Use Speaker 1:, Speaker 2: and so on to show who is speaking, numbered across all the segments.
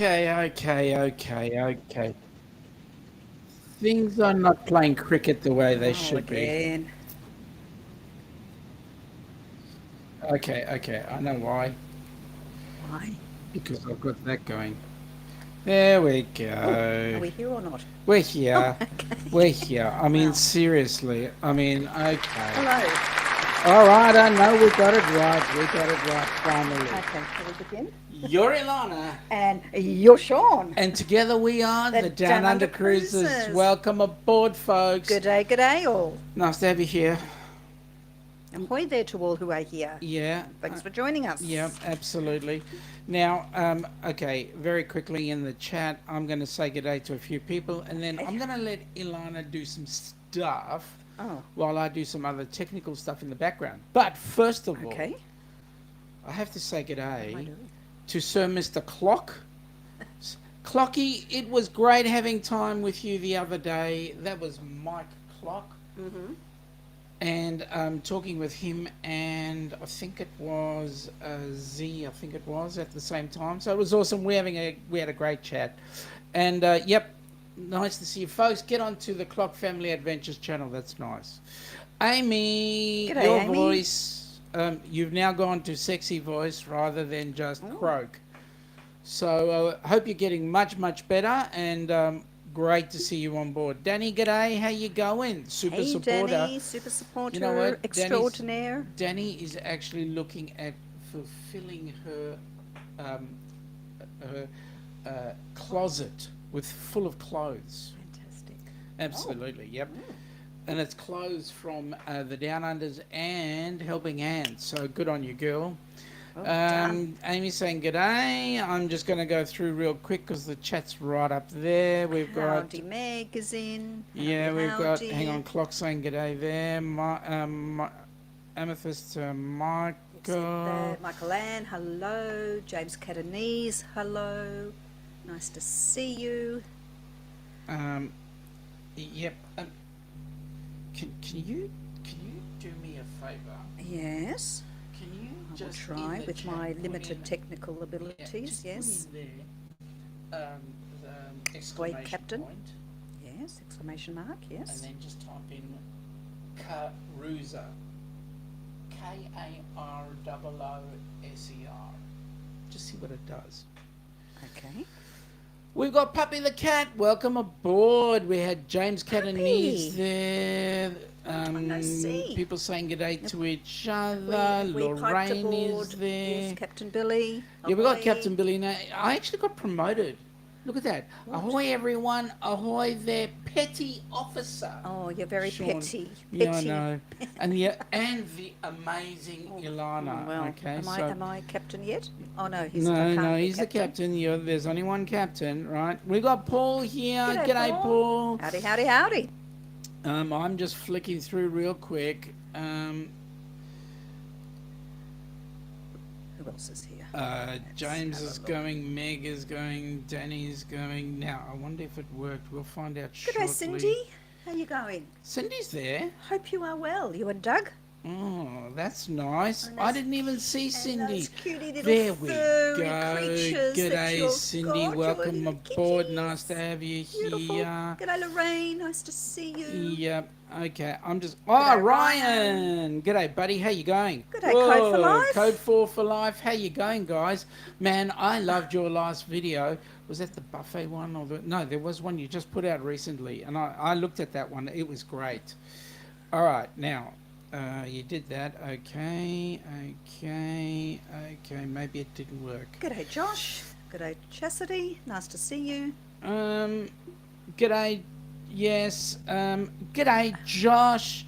Speaker 1: Okay. Things are not playing cricket the way they
Speaker 2: Oh,
Speaker 1: should be.
Speaker 2: again.
Speaker 1: Okay. I know why.
Speaker 2: Why?
Speaker 1: Because I've got that going. There we
Speaker 2: Oh, are
Speaker 1: go.
Speaker 2: we here or not?
Speaker 1: We're
Speaker 2: Oh,
Speaker 1: here.
Speaker 2: okay.
Speaker 1: We're here. I mean,
Speaker 2: Wow.
Speaker 1: seriously. I mean, okay.
Speaker 2: Hello.
Speaker 1: All right, I know we got it right. We got it right finally.
Speaker 2: Okay, shall we begin?
Speaker 1: You're Ilana.
Speaker 2: And you're Sean.
Speaker 1: And together we are
Speaker 2: The
Speaker 1: the Down
Speaker 2: Down
Speaker 1: Under
Speaker 2: Under
Speaker 1: Cruisers.
Speaker 2: Cruisers.
Speaker 1: Welcome aboard, folks.
Speaker 2: Good day, all.
Speaker 1: Nice to have you here.
Speaker 2: Ahoy there to all who are here.
Speaker 1: Yeah.
Speaker 2: Thanks for joining us.
Speaker 1: Yeah, absolutely. Now, okay, very quickly in the chat, I'm going to say good day to a few people, and then I'm going to let Ilana do some stuff
Speaker 2: Oh,
Speaker 1: while I do some other technical stuff in the background. But first of all,
Speaker 2: okay.
Speaker 1: I have to say good
Speaker 2: What am I
Speaker 1: day
Speaker 2: doing?
Speaker 1: to Sir Mr. Clock. Clocky, it was great having time with you the other day. That was Mike Clock.
Speaker 2: Mm-hmm.
Speaker 1: And talking with him, and I think it was Z. I think it was at the same time. So it was awesome. We had a great chat, and yep, nice to see you folks. Get onto the Clock Family Adventures channel. That's nice. Amy,
Speaker 2: G'day,
Speaker 1: your
Speaker 2: Amy.
Speaker 1: voice. You've now gone to sexy voice rather than just croak. So I hope you're getting much better, and great to see you on board. Danny, g'day. How you going? Super
Speaker 2: Hey,
Speaker 1: supporter.
Speaker 2: Danny, super supporter,
Speaker 1: You know what?
Speaker 2: extraordinaire.
Speaker 1: Danny is actually looking at fulfilling her closet with full of clothes.
Speaker 2: Fantastic.
Speaker 1: Absolutely, yep.
Speaker 2: Mm.
Speaker 1: And it's clothes from the Down Unders and Helping Hands. So good on you, girl.
Speaker 2: Well done.
Speaker 1: Amy's saying g'day. I'm just going to go through real quick because the chat's right up there. We've got
Speaker 2: Howdy magazine.
Speaker 1: yeah, we've got
Speaker 2: howdy.
Speaker 1: hang on, Clock saying g'day there. Amethyst
Speaker 2: Said
Speaker 1: Michael.
Speaker 2: that. Michael Ann, hello. James Catanese, hello. Nice to see you.
Speaker 1: Yep. Can you do me a favour?
Speaker 2: Yes,
Speaker 1: Can you
Speaker 2: I will
Speaker 1: just
Speaker 2: try
Speaker 1: in the
Speaker 2: with
Speaker 1: chat
Speaker 2: my
Speaker 1: put
Speaker 2: limited
Speaker 1: in-
Speaker 2: technical
Speaker 1: yeah,
Speaker 2: abilities.
Speaker 1: just
Speaker 2: Yes,
Speaker 1: put in there the exclamation
Speaker 2: Captain.
Speaker 1: point,
Speaker 2: yes, exclamation mark,
Speaker 1: and
Speaker 2: yes.
Speaker 1: then just type in Caruser. KAROOSER. Just see what it does.
Speaker 2: Okay.
Speaker 1: We've got Puppy the Cat. Welcome aboard. We had James Catanese
Speaker 2: Puppy.
Speaker 1: there.
Speaker 2: I see.
Speaker 1: People saying good day to each other.
Speaker 2: We piped
Speaker 1: Lorraine
Speaker 2: aboard.
Speaker 1: is there.
Speaker 2: Yes, Captain Billy.
Speaker 1: Yeah, we got
Speaker 2: Ahoy.
Speaker 1: Captain Billy now. I actually got promoted. Look at that.
Speaker 2: What?
Speaker 1: Ahoy, everyone. Ahoy there. Petty officer.
Speaker 2: Oh, you're very
Speaker 1: Sean.
Speaker 2: petty.
Speaker 1: Yeah, I
Speaker 2: Petty.
Speaker 1: know. And the amazing Ilana.
Speaker 2: Well,
Speaker 1: Okay,
Speaker 2: am I captain yet? Oh no, I
Speaker 1: no,
Speaker 2: can't be
Speaker 1: he's the captain. There's only one captain, right? We got Paul here.
Speaker 2: G'day,
Speaker 1: Paul.
Speaker 2: Howdy.
Speaker 1: I'm just flicking through real quick.
Speaker 2: Who else is here?
Speaker 1: James
Speaker 2: have a
Speaker 1: is
Speaker 2: look.
Speaker 1: going, Meg is going, Danny's going. Now, I wonder if it worked. We'll find out shortly.
Speaker 2: G'day, Cindy. How you going?
Speaker 1: Cindy's there.
Speaker 2: Hope you are well. You and Doug?
Speaker 1: Oh, that's nice.
Speaker 2: And
Speaker 1: I
Speaker 2: those-
Speaker 1: didn't even see Cindy.
Speaker 2: those cutie little
Speaker 1: There we
Speaker 2: furry
Speaker 1: go.
Speaker 2: creatures that
Speaker 1: G'day,
Speaker 2: you've
Speaker 1: Cindy.
Speaker 2: got, your
Speaker 1: Welcome
Speaker 2: little
Speaker 1: aboard.
Speaker 2: kitties.
Speaker 1: Nice to have you
Speaker 2: Beautiful.
Speaker 1: here.
Speaker 2: G'day, Lorraine. Nice to see you.
Speaker 1: Yep. Okay. I'm just.
Speaker 2: G'day,
Speaker 1: Oh, Ryan. G'day, buddy. How you going?
Speaker 2: G'day, Code for Life.
Speaker 1: Code 4 for life. How you going, guys? Man, I loved your last video. Was that the buffet one or no? There was one you just put out recently, and I looked at that one. It was great. All right, now. You did that. Okay. Maybe it didn't work.
Speaker 2: G'day, Josh. G'day, Chastity. Nice to see you.
Speaker 1: G'day. Yes. G'day, Josh.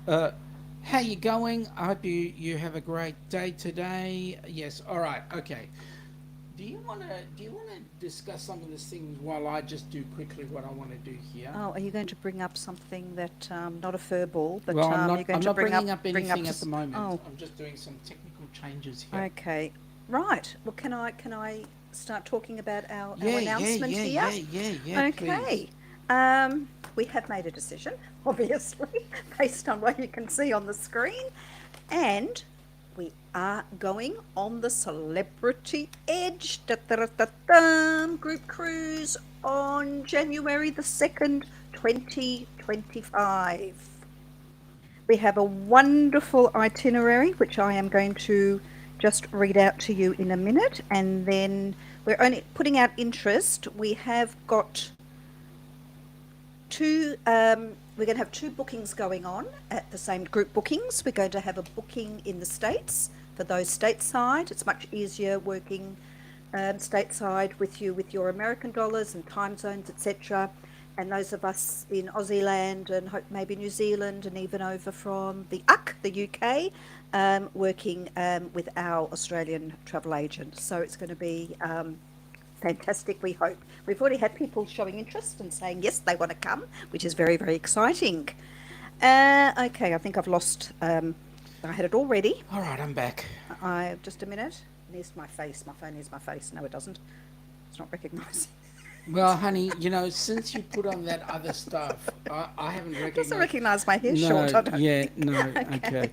Speaker 1: How you going? I hope you have a great day today. Yes. All right. Okay. Do you want to discuss some of these things while I just do quickly what I want to do here?
Speaker 2: Oh, are you going to bring up something that, not a fur ball, but
Speaker 1: Well, I'm
Speaker 2: you're going
Speaker 1: not
Speaker 2: to bring
Speaker 1: bringing
Speaker 2: up
Speaker 1: up anything at
Speaker 2: s-
Speaker 1: the moment.
Speaker 2: Oh,
Speaker 1: I'm just doing some technical changes here.
Speaker 2: okay. Right. Well, can I start talking about our
Speaker 1: Yeah,
Speaker 2: announcement here?
Speaker 1: Yeah.
Speaker 2: Okay. We have made a decision, obviously, based on what you can see on the screen, and we are going on the Celebrity Edge da-da-da-da-dum, group cruise on January the 2nd, 2025. We have a wonderful itinerary, which I am going to just read out to you in a minute, and then we're only putting out interest. We have got we're going to have two bookings going on at the same group bookings. We're going to have a booking in the States for those stateside. It's much easier working stateside with you with your American dollars and time zones, etc. And those of us in Aussie land and hope maybe New Zealand and even over from the UK, working with our Australian travel agent. So it's going to be fantastic, we hope. We've already had people showing interest and saying yes, they want to come, which is very, very exciting. Okay, I think I've lost, I had it already.
Speaker 1: All right, I'm back.
Speaker 2: Just a minute. There's my face. My phone is my face. No, it doesn't. It's not recognising.
Speaker 1: Well, honey, since you put on that other stuff, I haven't recognized...
Speaker 2: Doesn't recognise my hair
Speaker 1: no,
Speaker 2: short, I don't
Speaker 1: think. No, okay.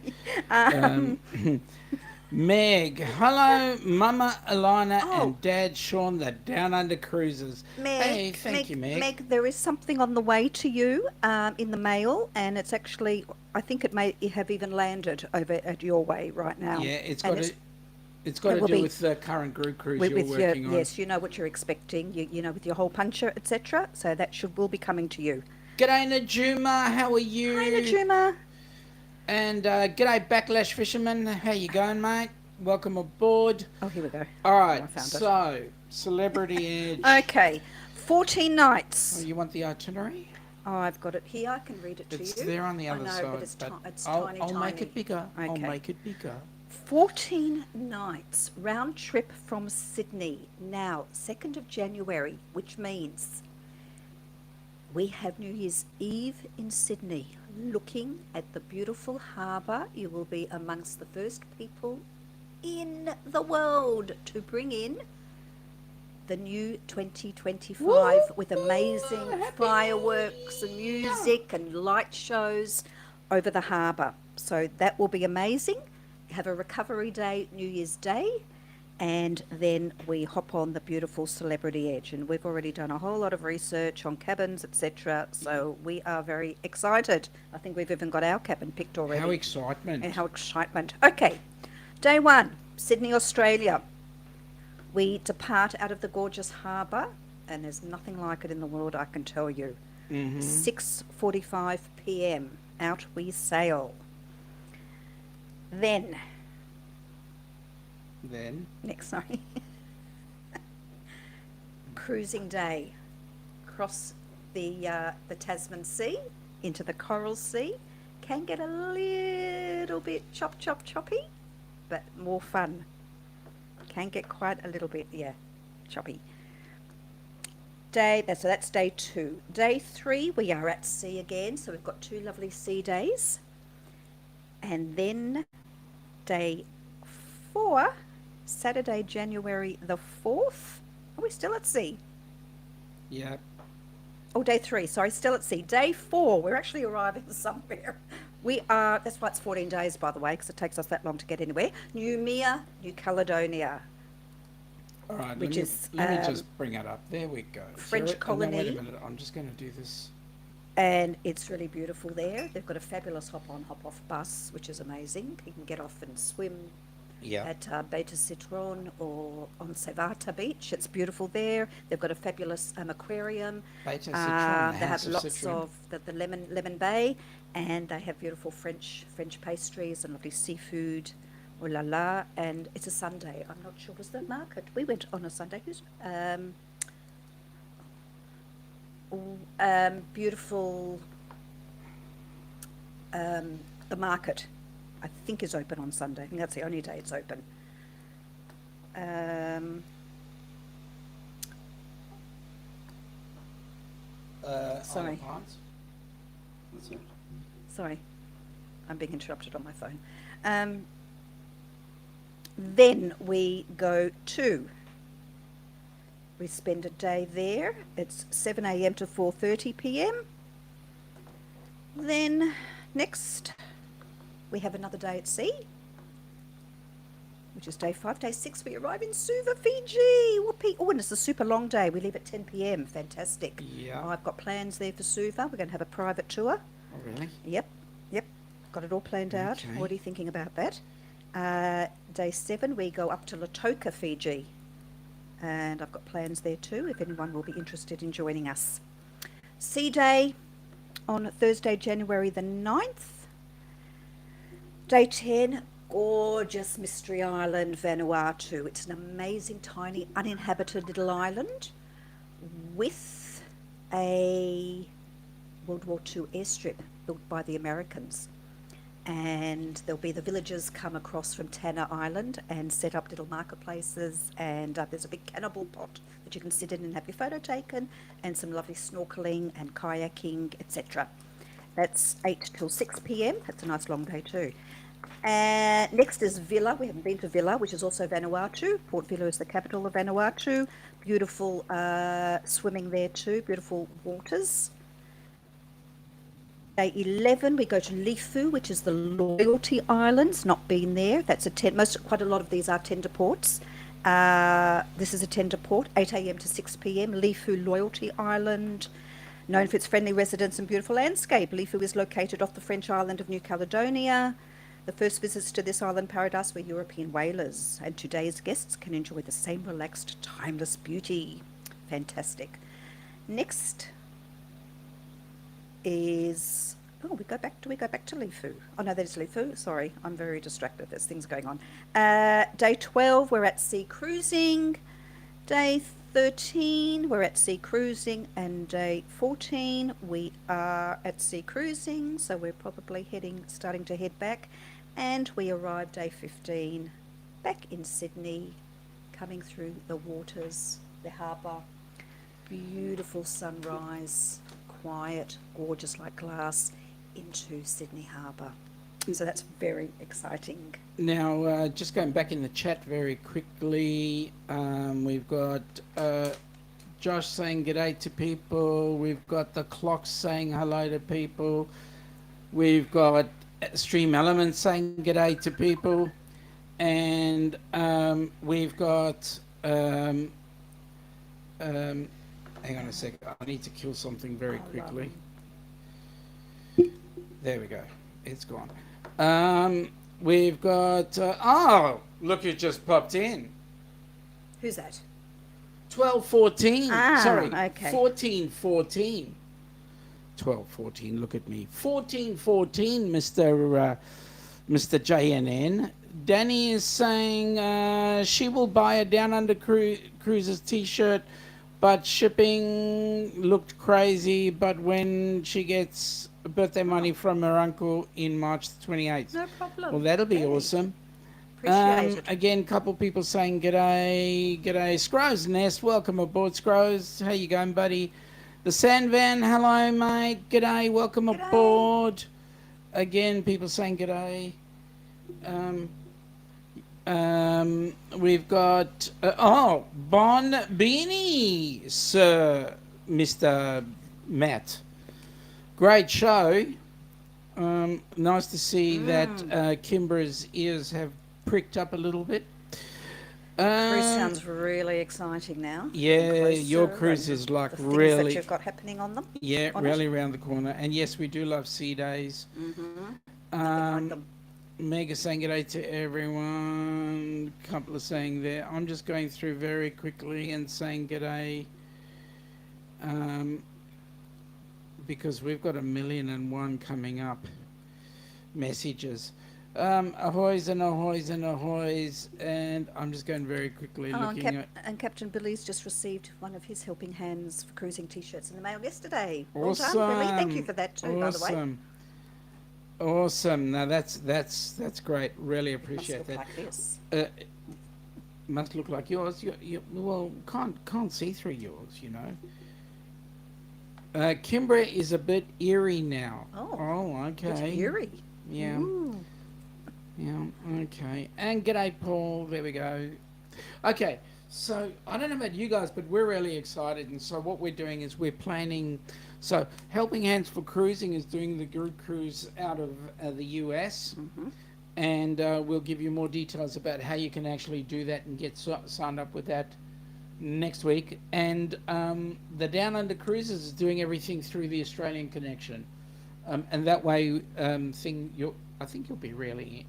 Speaker 1: Meg, hello, Mama Alana and Dad Sean, the Down Under Cruisers. Hey, thank you, Meg.
Speaker 2: Meg, there is something on the way to you in the mail, and it's actually, I think it may have even landed over at your way right now.
Speaker 1: Yeah, it's got to do with the current group cruise you're working on.
Speaker 2: Yes, you know what you're expecting, you know, with your whole puncher, etc. So that will be coming to you.
Speaker 1: G'day, Najuma, how are you?
Speaker 2: Hi, Najuma.
Speaker 1: And g'day, Backlash Fisherman. How you going, mate? Welcome aboard.
Speaker 2: Oh, here we go.
Speaker 1: All right, so Celebrity Edge.
Speaker 2: Okay, 14 nights.
Speaker 1: Oh, you want the itinerary?
Speaker 2: Oh, I've got it here. I can read it to you.
Speaker 1: It's there on the other side.
Speaker 2: But it's tiny.
Speaker 1: I'll make it bigger.
Speaker 2: Okay.
Speaker 1: I'll make it bigger.
Speaker 2: 14 nights, round trip from Sydney. Now, 2nd of January, which means we have New Year's Eve in Sydney. Looking at the beautiful harbour, you will be amongst the first people in the world to bring in the new 2025 with amazing fireworks and music and light shows over the harbour. So that will be amazing. Have a recovery day, New Year's Day, and then we hop on the beautiful Celebrity Edge. And we've already done a whole lot of research on cabins, etc. So we are very excited. I think we've even got our cabin picked already.
Speaker 1: How excitement.
Speaker 2: And how excitement. Okay, day one, Sydney, Australia. We depart out of the gorgeous harbour, and there's nothing like it in the world, I can tell you. 6:45 p.m. out we sail. Then, sorry, cruising day, cross the Tasman Sea into the Coral Sea. Can get a little bit choppy, but more fun. Can get quite a little bit, choppy. So that's day 2. Day 3, we are at sea again, so we've got 2 lovely sea days. And then day 4, Saturday, January the 4th. Are we still at sea?
Speaker 1: Yeah.
Speaker 2: Oh, day 3, sorry, still at sea. Day 4, we're actually arriving somewhere. That's why it's 14 days, by the way, because it takes us that long to get anywhere. Noumea, New Caledonia.
Speaker 1: All right, let me just bring it up. There we go.
Speaker 2: French colony.
Speaker 1: Wait a minute, I'm just going to do this.
Speaker 2: And it's really beautiful there. They've got a fabulous hop-on, hop-off bus, which is amazing. You can get off and swim at Beta Citron or on Sevata Beach. It's beautiful there. They've got a fabulous aquarium.
Speaker 1: Beta Citron,
Speaker 2: they have lots of the lemon bay, and they have beautiful French pastries and lovely seafood. Oh la la! And it's a Sunday. I'm not sure was the market. We went on a Sunday. Beautiful. The market, I think, is open on Sunday. I think that's the only day it's open. Sorry. Sorry, I'm being interrupted on my phone. Then we spend a day there. It's 7 a.m. to 4:30 p.m. Then next we have another day at sea. which is day 5. Day 6, we arrive in Suva, Fiji. Whoopee. Oh, and it's a super long day. We leave at 10 p.m. Fantastic.
Speaker 1: Yeah.
Speaker 2: I've got plans there for Suva. We're going to have a private tour.
Speaker 1: Oh, really?
Speaker 2: Yep. Got it all planned out.
Speaker 1: Okay.
Speaker 2: Already thinking about that. Day 7, we go up to Lautoka, Fiji. And I've got plans there too, if anyone will be interested in joining us. Sea Day on Thursday, January the 9th. Day 10, gorgeous Mystery Island, Vanuatu. It's an amazing, tiny, uninhabited little island with a World War II airstrip built by the Americans. And there'll be the villagers come across from Tanner Island and set up little marketplaces, and there's a big cannibal pot that you can sit in and have your photo taken, and some lovely snorkeling and kayaking, etc. That's 8 till 6 p.m. That's a nice long day too. Next is Villa. We haven't been to Villa, which is also Vanuatu. Port Vila is the capital of Vanuatu. Beautiful swimming there too, beautiful waters. Day 11, we go to Lifu, which is the Loyalty Islands. Not been there. That's quite a lot of these are tender ports. This is a tender port, 8 a.m. to 6 p.m. Lifu Loyalty Island, known for its friendly residents and beautiful landscape. Lifu is located off the French island of New Caledonia. The first visits to this island paradise were European whalers, and today's guests can enjoy the same relaxed, timeless beauty. Fantastic. Next is, do we go back to Lifu? Oh no, that is Lifu. Sorry, I'm very distracted. There's things going on. Day 12, we're at sea cruising. Day 13, we're at sea cruising, and day 14, we are at sea cruising. So we're probably starting to head back, and we arrive day 15 back in Sydney, coming through the waters, the harbour. Beautiful sunrise. Quiet, gorgeous like glass, into Sydney Harbour. So that's very exciting.
Speaker 1: Now, just going back in the chat very quickly, we've got Josh saying g'day to people. We've got the clocks saying hello to people. We've got Stream Elements saying g'day to people. And we've got... hang on a sec. I need to kill something very quickly. There we go. It's gone. We've got... look who just popped in.
Speaker 2: Who's that?
Speaker 1: 1214. Sorry,
Speaker 2: okay.
Speaker 1: 1414. 1214, look at me. 1414, Mr. JNN. Danny is saying she will buy a Down Under Cruises t-shirt, but shipping looked crazy, but when she gets birthday money from her uncle in March the 28th.
Speaker 2: No problem.
Speaker 1: Well, that'll be awesome.
Speaker 2: Appreciate it.
Speaker 1: Again, couple people saying g'day, Scrose Nest, welcome aboard, Scrose. How you going, buddy? The Sandvan, hello, mate. G'day, welcome aboard. Again, people saying g'day. We've got Bon Beanie, Sir Mr. Matt. Great show. Nice to see that Kimbra's ears have pricked up a little bit.
Speaker 2: Cruise sounds really exciting now.
Speaker 1: Yeah, your cruise is like
Speaker 2: the
Speaker 1: really...
Speaker 2: things that you've got happening on them.
Speaker 1: Yeah, really around the corner. And yes, we do love sea days.
Speaker 2: Like them.
Speaker 1: Mega saying g'day to everyone. Couple of saying there. I'm just going through very quickly and saying g'day. Because we've got 1,000,001 coming up messages. Ahoys and ahoys and ahoys, and I'm just going very quickly looking at...
Speaker 2: And Captain Billy's just received one of his helping hands for cruising t-shirts in the mail yesterday.
Speaker 1: Awesome.
Speaker 2: Well done, Billy. Thank you for that too, by the way.
Speaker 1: Awesome. Now that's great. Really appreciate that.
Speaker 2: Like this.
Speaker 1: Must look like yours. You well can't see through yours, you know. Kimbra is a bit eerie now. Oh, okay.
Speaker 2: It's eerie.
Speaker 1: Yeah.
Speaker 2: Ooh.
Speaker 1: Yeah, okay. And g'day, Paul. There we go. Okay, so I don't know about you guys, but we're really excited. And so what we're doing is we're planning... So Helping Hands for Cruising is doing the group cruise out of the U.S. and we'll give you more details about how you can actually do that and get signed up with that next week. And the Down Under Cruises is doing everything through the Australian connection, and that way, I think you'll be really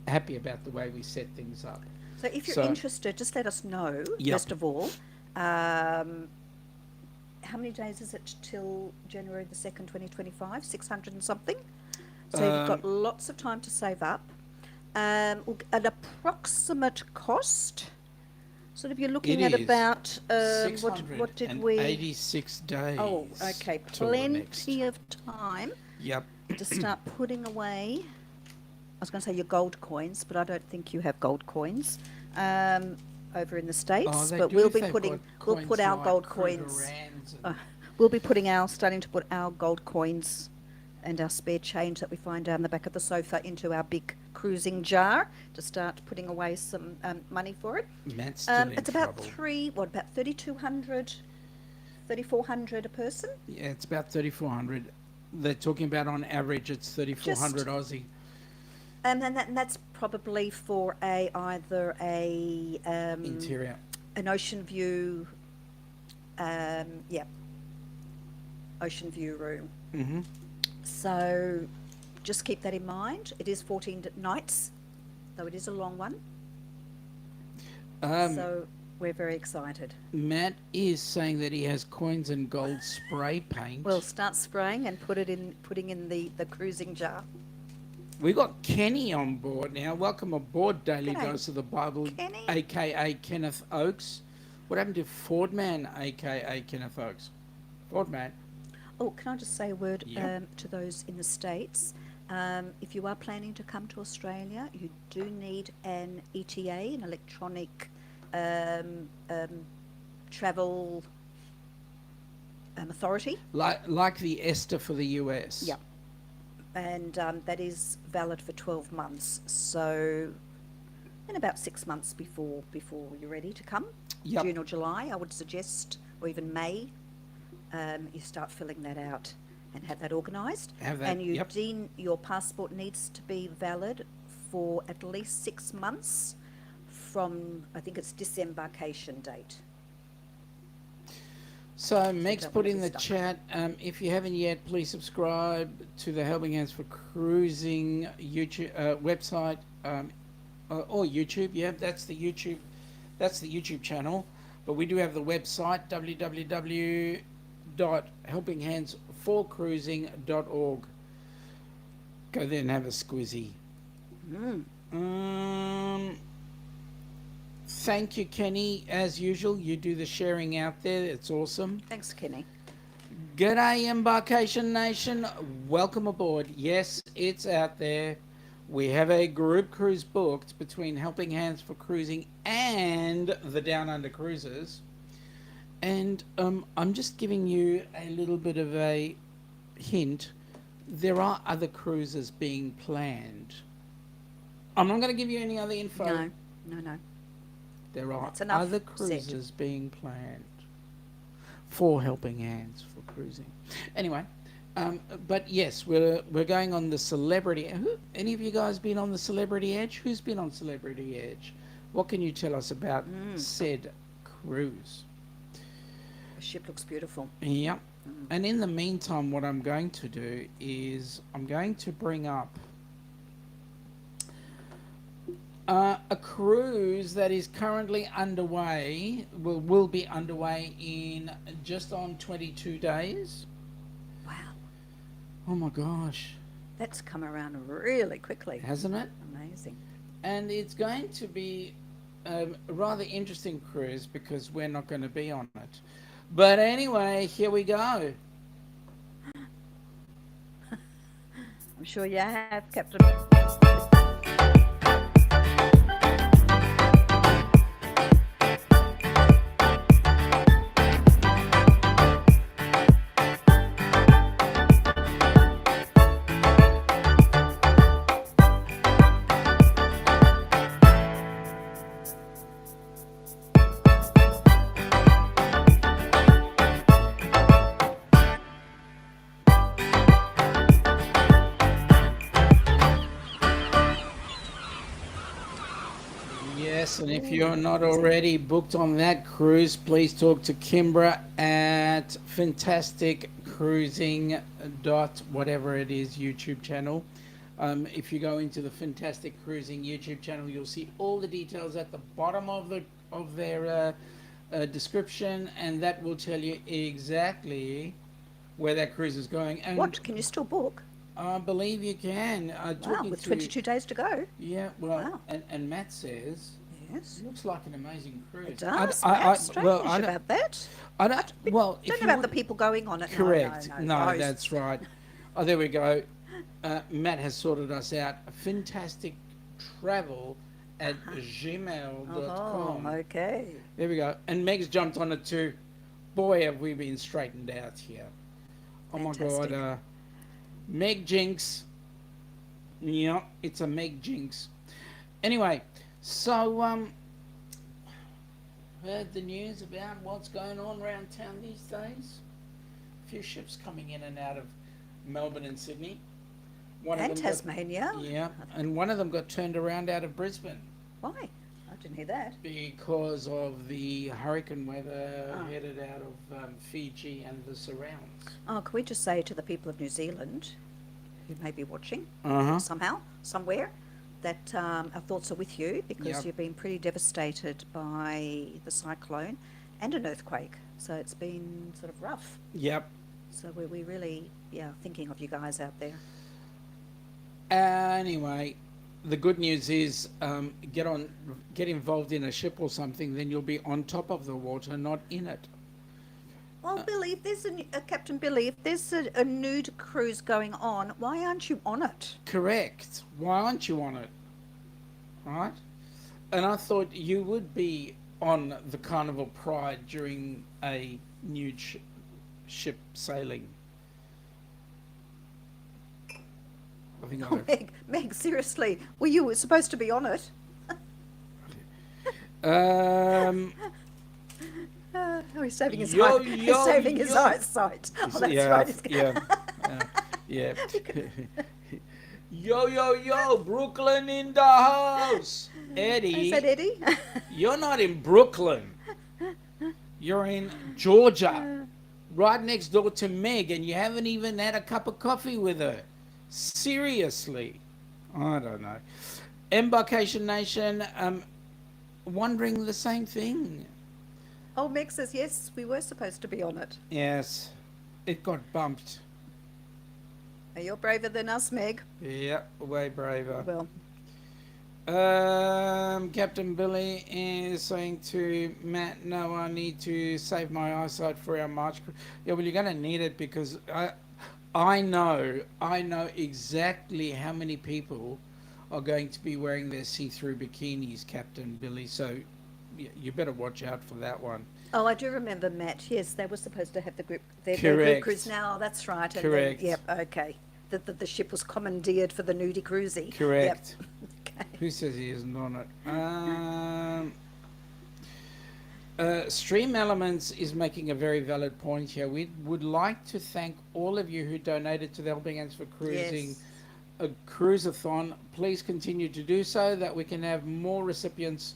Speaker 1: happy about the way we set things up.
Speaker 2: So if you're
Speaker 1: So,
Speaker 2: interested, just let us know,
Speaker 1: yep.
Speaker 2: first of all. How many days is it till January the 2nd, 2025? 600 and something? So you've got lots of time to save up. An approximate cost, sort of you're looking at
Speaker 1: is
Speaker 2: about, what did we...
Speaker 1: 86 days.
Speaker 2: Oh, okay,
Speaker 1: till the next.
Speaker 2: plenty of time
Speaker 1: Yep.
Speaker 2: to start putting away. I was going to say your gold coins, but I don't think you have gold coins over in the States.
Speaker 1: Oh, they
Speaker 2: but
Speaker 1: do
Speaker 2: we'll
Speaker 1: if
Speaker 2: be
Speaker 1: they've
Speaker 2: putting,
Speaker 1: got
Speaker 2: we'll
Speaker 1: coins
Speaker 2: put our
Speaker 1: like
Speaker 2: gold
Speaker 1: Kruger
Speaker 2: coins.
Speaker 1: Rands and-
Speaker 2: We'll be starting to put our gold coins and our spare change that we find down the back of the sofa into our big cruising jar to start putting away some money for it.
Speaker 1: Matt's still in
Speaker 2: It's about
Speaker 1: trouble.
Speaker 2: about 3,200, 3,400 a person?
Speaker 1: Yeah, it's about 3,400. They're talking about on average it's 3,400 Aussie.
Speaker 2: And that's probably for either
Speaker 1: Interior.
Speaker 2: an ocean view, ocean view room.
Speaker 1: Mm-hmm.
Speaker 2: So just keep that in mind. It is 14 nights, though it is a long one. So we're very excited.
Speaker 1: Matt is saying that he has coins and gold spray paint.
Speaker 2: We'll start spraying and putting in the cruising jar.
Speaker 1: We got Kenny on board now. Welcome aboard, Daily
Speaker 2: G'day,
Speaker 1: Dose of the Bible,
Speaker 2: Kenny.
Speaker 1: aka Kenneth Oakes. What happened to Fordman, aka Kenneth Oakes? Fordman.
Speaker 2: Oh, can I just say a word
Speaker 1: Yep.
Speaker 2: to those in the States? If you are planning to come to Australia, you do need an ETA, an electronic travel authority.
Speaker 1: Like the Esther for the U.S.
Speaker 2: Yeah. And that is valid for 12 months. So in about 6 months before you're ready to come,
Speaker 1: Yep.
Speaker 2: June or July, I would suggest, or even May, you start filling that out and have that organised.
Speaker 1: Have that,
Speaker 2: And
Speaker 1: yep.
Speaker 2: your passport needs to be valid for at least 6 months from, I think it's disembarkation date.
Speaker 1: So Meg's
Speaker 2: don't
Speaker 1: put
Speaker 2: wanna
Speaker 1: in
Speaker 2: be
Speaker 1: the
Speaker 2: stuck.
Speaker 1: chat, if you haven't yet, please subscribe to the Helping Hands for Cruising YouTube website, or YouTube. Yeah, that's the YouTube channel. But we do have the website, www.helpinghandsforcruising.org. Go there and have a squizzy. Thank you, Kenny. As usual, you do the sharing out there. It's awesome.
Speaker 2: Thanks, Kenny.
Speaker 1: G'day, Embarkation Nation. Welcome aboard. Yes, it's out there. We have a group cruise booked between Helping Hands for Cruising and the Down Under Cruises. And I'm just giving you a little bit of a hint. There are other cruises being planned. I'm not going to give you any other info.
Speaker 2: No.
Speaker 1: There are
Speaker 2: That's enough
Speaker 1: other
Speaker 2: said.
Speaker 1: cruises being planned for Helping Hands for Cruising. Anyway, but yes, we're going on the Celebrity. Any of you guys been on the Celebrity Edge? Who's been on Celebrity Edge? What can you tell us about said cruise?
Speaker 2: The ship looks beautiful.
Speaker 1: Yep. And in the meantime, what I'm going to do is I'm going to bring up a cruise that is currently underway, will be underway in just on 22 days.
Speaker 2: Wow.
Speaker 1: Oh my gosh,
Speaker 2: That's come around really quickly.
Speaker 1: hasn't it?
Speaker 2: Amazing.
Speaker 1: And it's going to be a rather interesting cruise because we're not going to be on it. But anyway, here we go.
Speaker 2: I'm sure you have, Captain.
Speaker 1: Listen, if
Speaker 2: Ooh,
Speaker 1: you're not
Speaker 2: amazing.
Speaker 1: already booked on that cruise, please talk to Kimbra at Fantastic Cruising dot whatever it is YouTube channel. If you go into the Fantastic Cruising YouTube channel, you'll see all the details at the bottom of their description, and that will tell you exactly where that cruise is going. And
Speaker 2: What? Can you still book?
Speaker 1: I believe you can.
Speaker 2: Wow,
Speaker 1: Talking
Speaker 2: with
Speaker 1: to
Speaker 2: 22 days to go.
Speaker 1: yeah, well,
Speaker 2: Wow.
Speaker 1: and Matt says
Speaker 2: Yes.
Speaker 1: looks like an amazing
Speaker 2: It
Speaker 1: cruise.
Speaker 2: does. Perhaps
Speaker 1: Well,
Speaker 2: strange about that.
Speaker 1: I
Speaker 2: I
Speaker 1: don't, well,
Speaker 2: don't
Speaker 1: if
Speaker 2: know
Speaker 1: you
Speaker 2: about the
Speaker 1: want,
Speaker 2: people going on it. No,
Speaker 1: correct.
Speaker 2: no, no.
Speaker 1: No,
Speaker 2: Oh,
Speaker 1: that's right. Oh, there we go. Matt has sorted us out. Fantastic Travel at
Speaker 2: oh,
Speaker 1: gmail.com.
Speaker 2: okay.
Speaker 1: There we go. And Meg's jumped on it too. Boy, have we been straightened out here. Oh my
Speaker 2: Fantastic.
Speaker 1: God. Meg Jinx. Yeah, it's a Meg Jinx. Anyway, so heard the news about what's going on around town these days. A few ships coming in and out of Melbourne and Sydney. One
Speaker 2: And
Speaker 1: of them
Speaker 2: Tasmania.
Speaker 1: yeah, and one of them got turned around out of Brisbane
Speaker 2: Why? I didn't hear that.
Speaker 1: because of the hurricane weather
Speaker 2: Oh.
Speaker 1: headed out of Fiji and the surrounds.
Speaker 2: Oh, can we just say to the people of New Zealand who may be watching
Speaker 1: Uh-huh.
Speaker 2: somehow, somewhere, that our thoughts are with you because
Speaker 1: Yep.
Speaker 2: you've been pretty devastated by the cyclone and an earthquake. So it's been sort of rough.
Speaker 1: Yep.
Speaker 2: So we really, thinking of you guys out there.
Speaker 1: Anyway, the good news is get involved in a ship or something, then you'll be on top of the water, not in it.
Speaker 2: Well, Billy, if there's Captain Billy, if there's a nude cruise going on, why aren't you on it?
Speaker 1: Correct. Why aren't you on it? Right? And I thought you would be on the Carnival Pride during a nude ship sailing. I think
Speaker 2: Oh, Meg, seriously, well, you were supposed to be on it. Oh, he's saving his he's saving his eyesight. Oh, that's
Speaker 1: yeah,
Speaker 2: right. He's
Speaker 1: yeah. Yo, Brooklyn in the house. Eddie,
Speaker 2: Is that Eddie?
Speaker 1: you're not in Brooklyn. You're in Georgia, right next door to Meg, and you haven't even had a cup of coffee with her. Seriously. I don't know. Embarkation Nation, wondering the same thing.
Speaker 2: Oh, Meg says, yes, we were supposed to be on it.
Speaker 1: Yes, it got bumped.
Speaker 2: Are you braver than us, Meg?
Speaker 1: Yeah, way braver.
Speaker 2: Well,
Speaker 1: Captain Billy is saying to Matt, no, I need to save my eyesight for our March. Yeah, well, you're going to need it because I know exactly how many people are going to be wearing their see-through bikinis, Captain Billy. So you better watch out for that one.
Speaker 2: oh, I do remember, Matt. Yes, they were supposed to have their group
Speaker 1: Correct.
Speaker 2: cruise now. That's right. And
Speaker 1: Correct.
Speaker 2: Then, yep, okay. The ship was commandeered for the nudie cruisy.
Speaker 1: Correct.
Speaker 2: Yep. Okay.
Speaker 1: Who says he isn't on it? Stream Elements is making a very valid point here. We would like to thank all of you who donated to the Helping Hands for Cruising
Speaker 2: Yes.
Speaker 1: a cruiseathon. Please continue to do so that we can have more recipients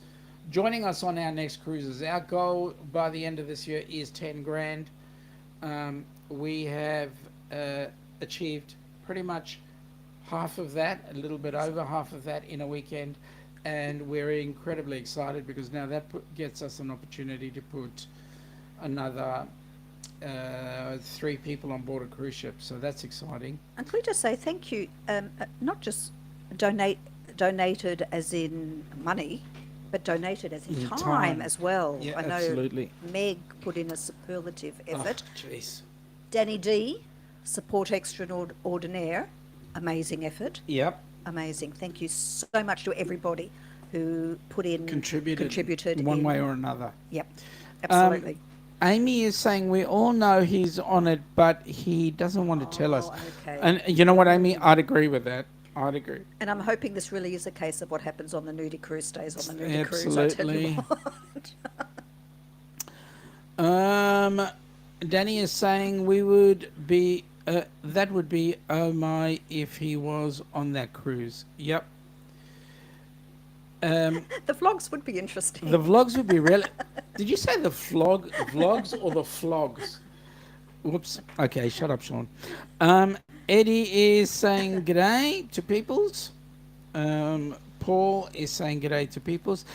Speaker 1: joining us on our next cruises. Our goal by the end of this year is 10 grand. We have achieved pretty much half of that, a little bit over half of that in a weekend, and we're incredibly excited because now that gets us an opportunity to put another 3 people on board a cruise ship, so that's exciting.
Speaker 2: And can we just say thank you, not just donated as in money, but donated as in time,
Speaker 1: Time.
Speaker 2: as well.
Speaker 1: Yeah,
Speaker 2: I know
Speaker 1: absolutely.
Speaker 2: Meg put in a superlative effort.
Speaker 1: Jeez.
Speaker 2: Danny D, support extraordinaire, amazing effort.
Speaker 1: Yep.
Speaker 2: Amazing. Thank you so much to everybody who contributed
Speaker 1: one
Speaker 2: in-
Speaker 1: way or another.
Speaker 2: Yep, absolutely.
Speaker 1: Amy is saying we all know he's on it, but he doesn't want to tell us.
Speaker 2: Oh, okay.
Speaker 1: And you know what, Amy? I'd agree with that. I'd agree.
Speaker 2: And I'm hoping this really is a case of what happens on the nudie cruise stays on the nudie cruise. I tell you what.
Speaker 1: Danny is saying we would be. That would be oh my if he was on that cruise. Yep.
Speaker 2: The vlogs would be interesting.
Speaker 1: The vlogs would be really. Did you say the vlogs or the flogs? Whoops. Okay, shut up, Sean. Eddie is saying g'day to peoples. Paul is saying g'day to peoples.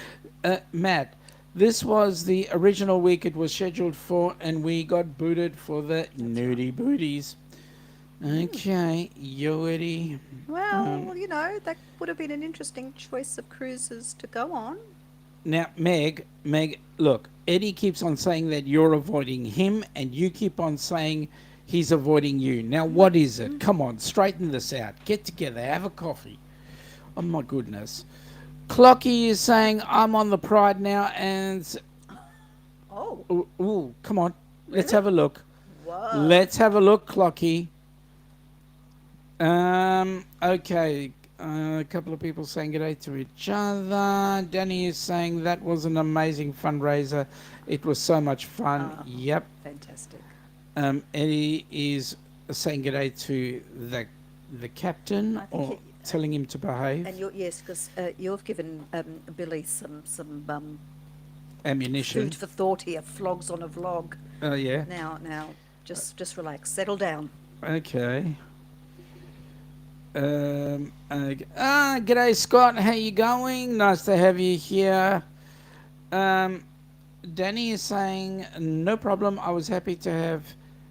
Speaker 1: Matt, this was the original week it was scheduled for, and we got booted for the nudie booties. Okay, yo, Eddie.
Speaker 2: Well, that would have been an interesting choice of cruises to go on.
Speaker 1: Now, Meg, look, Eddie keeps on saying that you're avoiding him, and you keep on saying he's avoiding you. Now, what is it? Come on, straighten this out. Get together, have a coffee. Oh, my goodness. Clocky is saying, I'm on the Pride now, and...
Speaker 2: Oh.
Speaker 1: Ooh, come on.
Speaker 2: Really?
Speaker 1: Let's have a look.
Speaker 2: Whoa.
Speaker 1: Let's have a look, Clocky. Okay. A couple of people saying good day to each other. Danny is saying that was an amazing fundraiser. It was so much fun. Yep.
Speaker 2: Fantastic.
Speaker 1: Eddie is saying good day to the captain, or telling him to behave.
Speaker 2: And yes, because you've given Billy some
Speaker 1: ammunition,
Speaker 2: food for thought here. Flogs on a vlog.
Speaker 1: Oh yeah.
Speaker 2: Now, just relax, settle down.
Speaker 1: Okay. G'day Scott, how you going? Nice to have you here. Danny is saying no problem. I was happy to have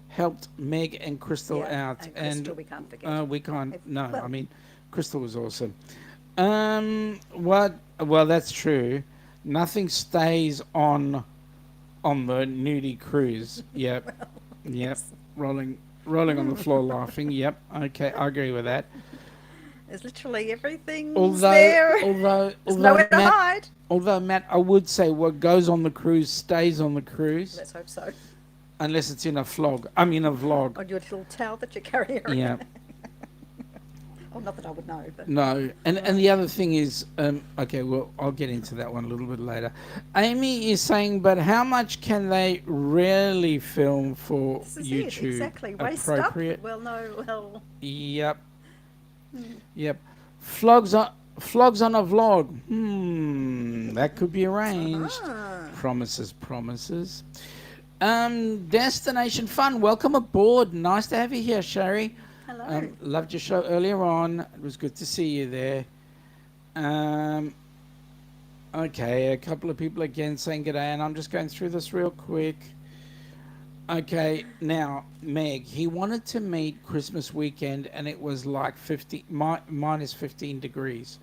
Speaker 1: helped Meg and Crystal out,
Speaker 2: and Crystal we can't forget.
Speaker 1: We can't. I mean, Crystal was awesome. Well, that's true. Nothing stays on the nudie cruise. Yep.
Speaker 2: Well,
Speaker 1: Yep.
Speaker 2: yes.
Speaker 1: Rolling on the floor laughing. Yep. Okay, I agree with that.
Speaker 2: There's literally everything there.
Speaker 1: Although
Speaker 2: nowhere to hide.
Speaker 1: Although, Matt, I would say what goes on the cruise stays on the cruise.
Speaker 2: Let's hope so.
Speaker 1: Unless it's in a vlog. On your
Speaker 2: little towel that you carry around.
Speaker 1: Yeah.
Speaker 2: Oh, not that I would know, but...
Speaker 1: No, and the other thing is, okay, well, I'll get into that one a little bit later. Amy is saying, but how much can they really film for
Speaker 2: this is
Speaker 1: YouTube?
Speaker 2: It, exactly. Waste
Speaker 1: Appropriate?
Speaker 2: up? Well, no, well...
Speaker 1: Yep. Yep. Flogs on a vlog. That could be arranged. Promises. Destination Fun, welcome aboard. Nice to have you here, Sherry.
Speaker 2: Hello.
Speaker 1: Loved your show earlier on. It was good to see you there. Okay, a couple of people again saying good day, and I'm just going through this real quick. Okay, now, Meg, he wanted to meet Christmas weekend, and it was like minus 15 degrees.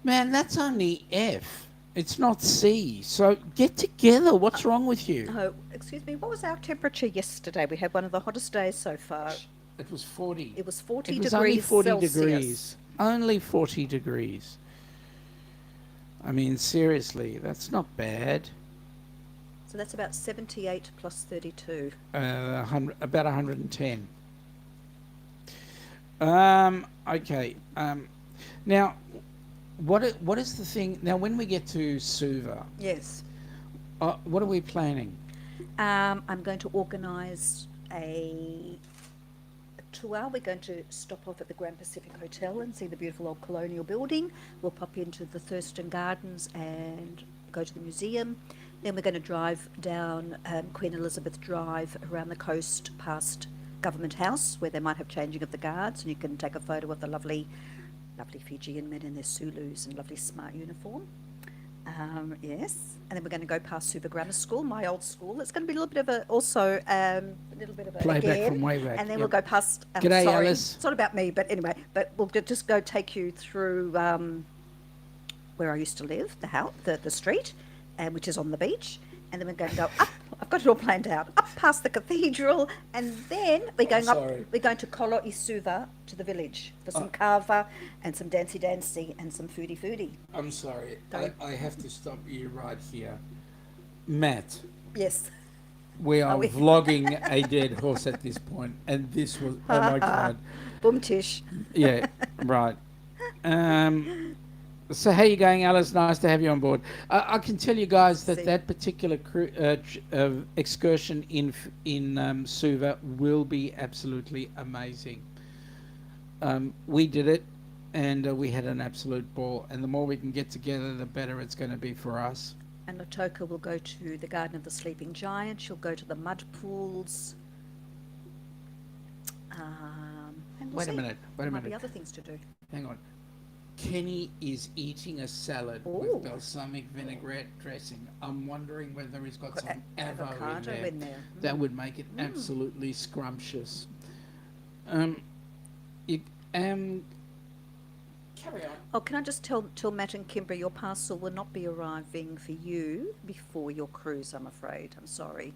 Speaker 1: Man, that's only F. It's not C. So get together. What's wrong with you?
Speaker 2: Oh, excuse me. What was our temperature yesterday? We had one of the hottest days so far.
Speaker 1: It was 40.
Speaker 2: It was 40
Speaker 1: It was
Speaker 2: degrees
Speaker 1: only 40
Speaker 2: Celsius.
Speaker 1: degrees. Only 40 degrees. I mean, seriously, that's not bad.
Speaker 2: So that's about 78 plus 32.
Speaker 1: About 110. Okay. Now, what is the thing? Now, when we get to Suva,
Speaker 2: Yes.
Speaker 1: what are we planning?
Speaker 2: I'm going to organise a tour. We're going to stop off at the Grand Pacific Hotel and see the beautiful old colonial building. We'll pop into the Thurston Gardens and go to the museum. Then we're going to drive down Queen Elizabeth Drive around the coast past Government House, where they might have changing of the guards, and you can take a photo of the lovely Fijian men in their Sulus and lovely smart uniform. Yes, and then we're going to go past Suva Grammar School, my old school. It's going to be a little bit of a
Speaker 1: Playback from way back.
Speaker 2: and then we'll go past.
Speaker 1: G'day,
Speaker 2: sorry,
Speaker 1: Alice.
Speaker 2: it's not about me, but anyway. But we'll just go take you through where I used to live, the street, which is on the beach, and then we're going to go up. I've got it all planned out. Up past the cathedral, and then we're going up. We're going to Kolo Isuva to the village for some kava and some dancey and some foodie.
Speaker 1: I'm sorry. I have to stop you right here. Matt,
Speaker 2: Yes.
Speaker 1: we are vlogging a dead horse at this point, and this was, oh my God.
Speaker 2: Boom tish.
Speaker 1: Yeah, right. So how you going, Alice? Nice to have you on board. I can tell you guys that particular excursion in Suva will be absolutely amazing. We did it. and we had an absolute ball. And the more we can get together, the better it's going to be for us.
Speaker 2: And Latoka will go to the Garden of the Sleeping Giant. She'll go to the mud pools. And we'll
Speaker 1: Wait a
Speaker 2: see.
Speaker 1: minute. Wait
Speaker 2: There
Speaker 1: a
Speaker 2: might be
Speaker 1: minute.
Speaker 2: other things to do.
Speaker 1: Hang on. Kenny is eating a salad
Speaker 2: Ooh.
Speaker 1: with balsamic vinaigrette dressing. I'm wondering whether he's got some avocado in there. That would make it absolutely scrumptious. You, carry on.
Speaker 2: Oh, can I just tell Matt and Kimber your parcel will not be arriving for you before your cruise, I'm afraid. I'm sorry.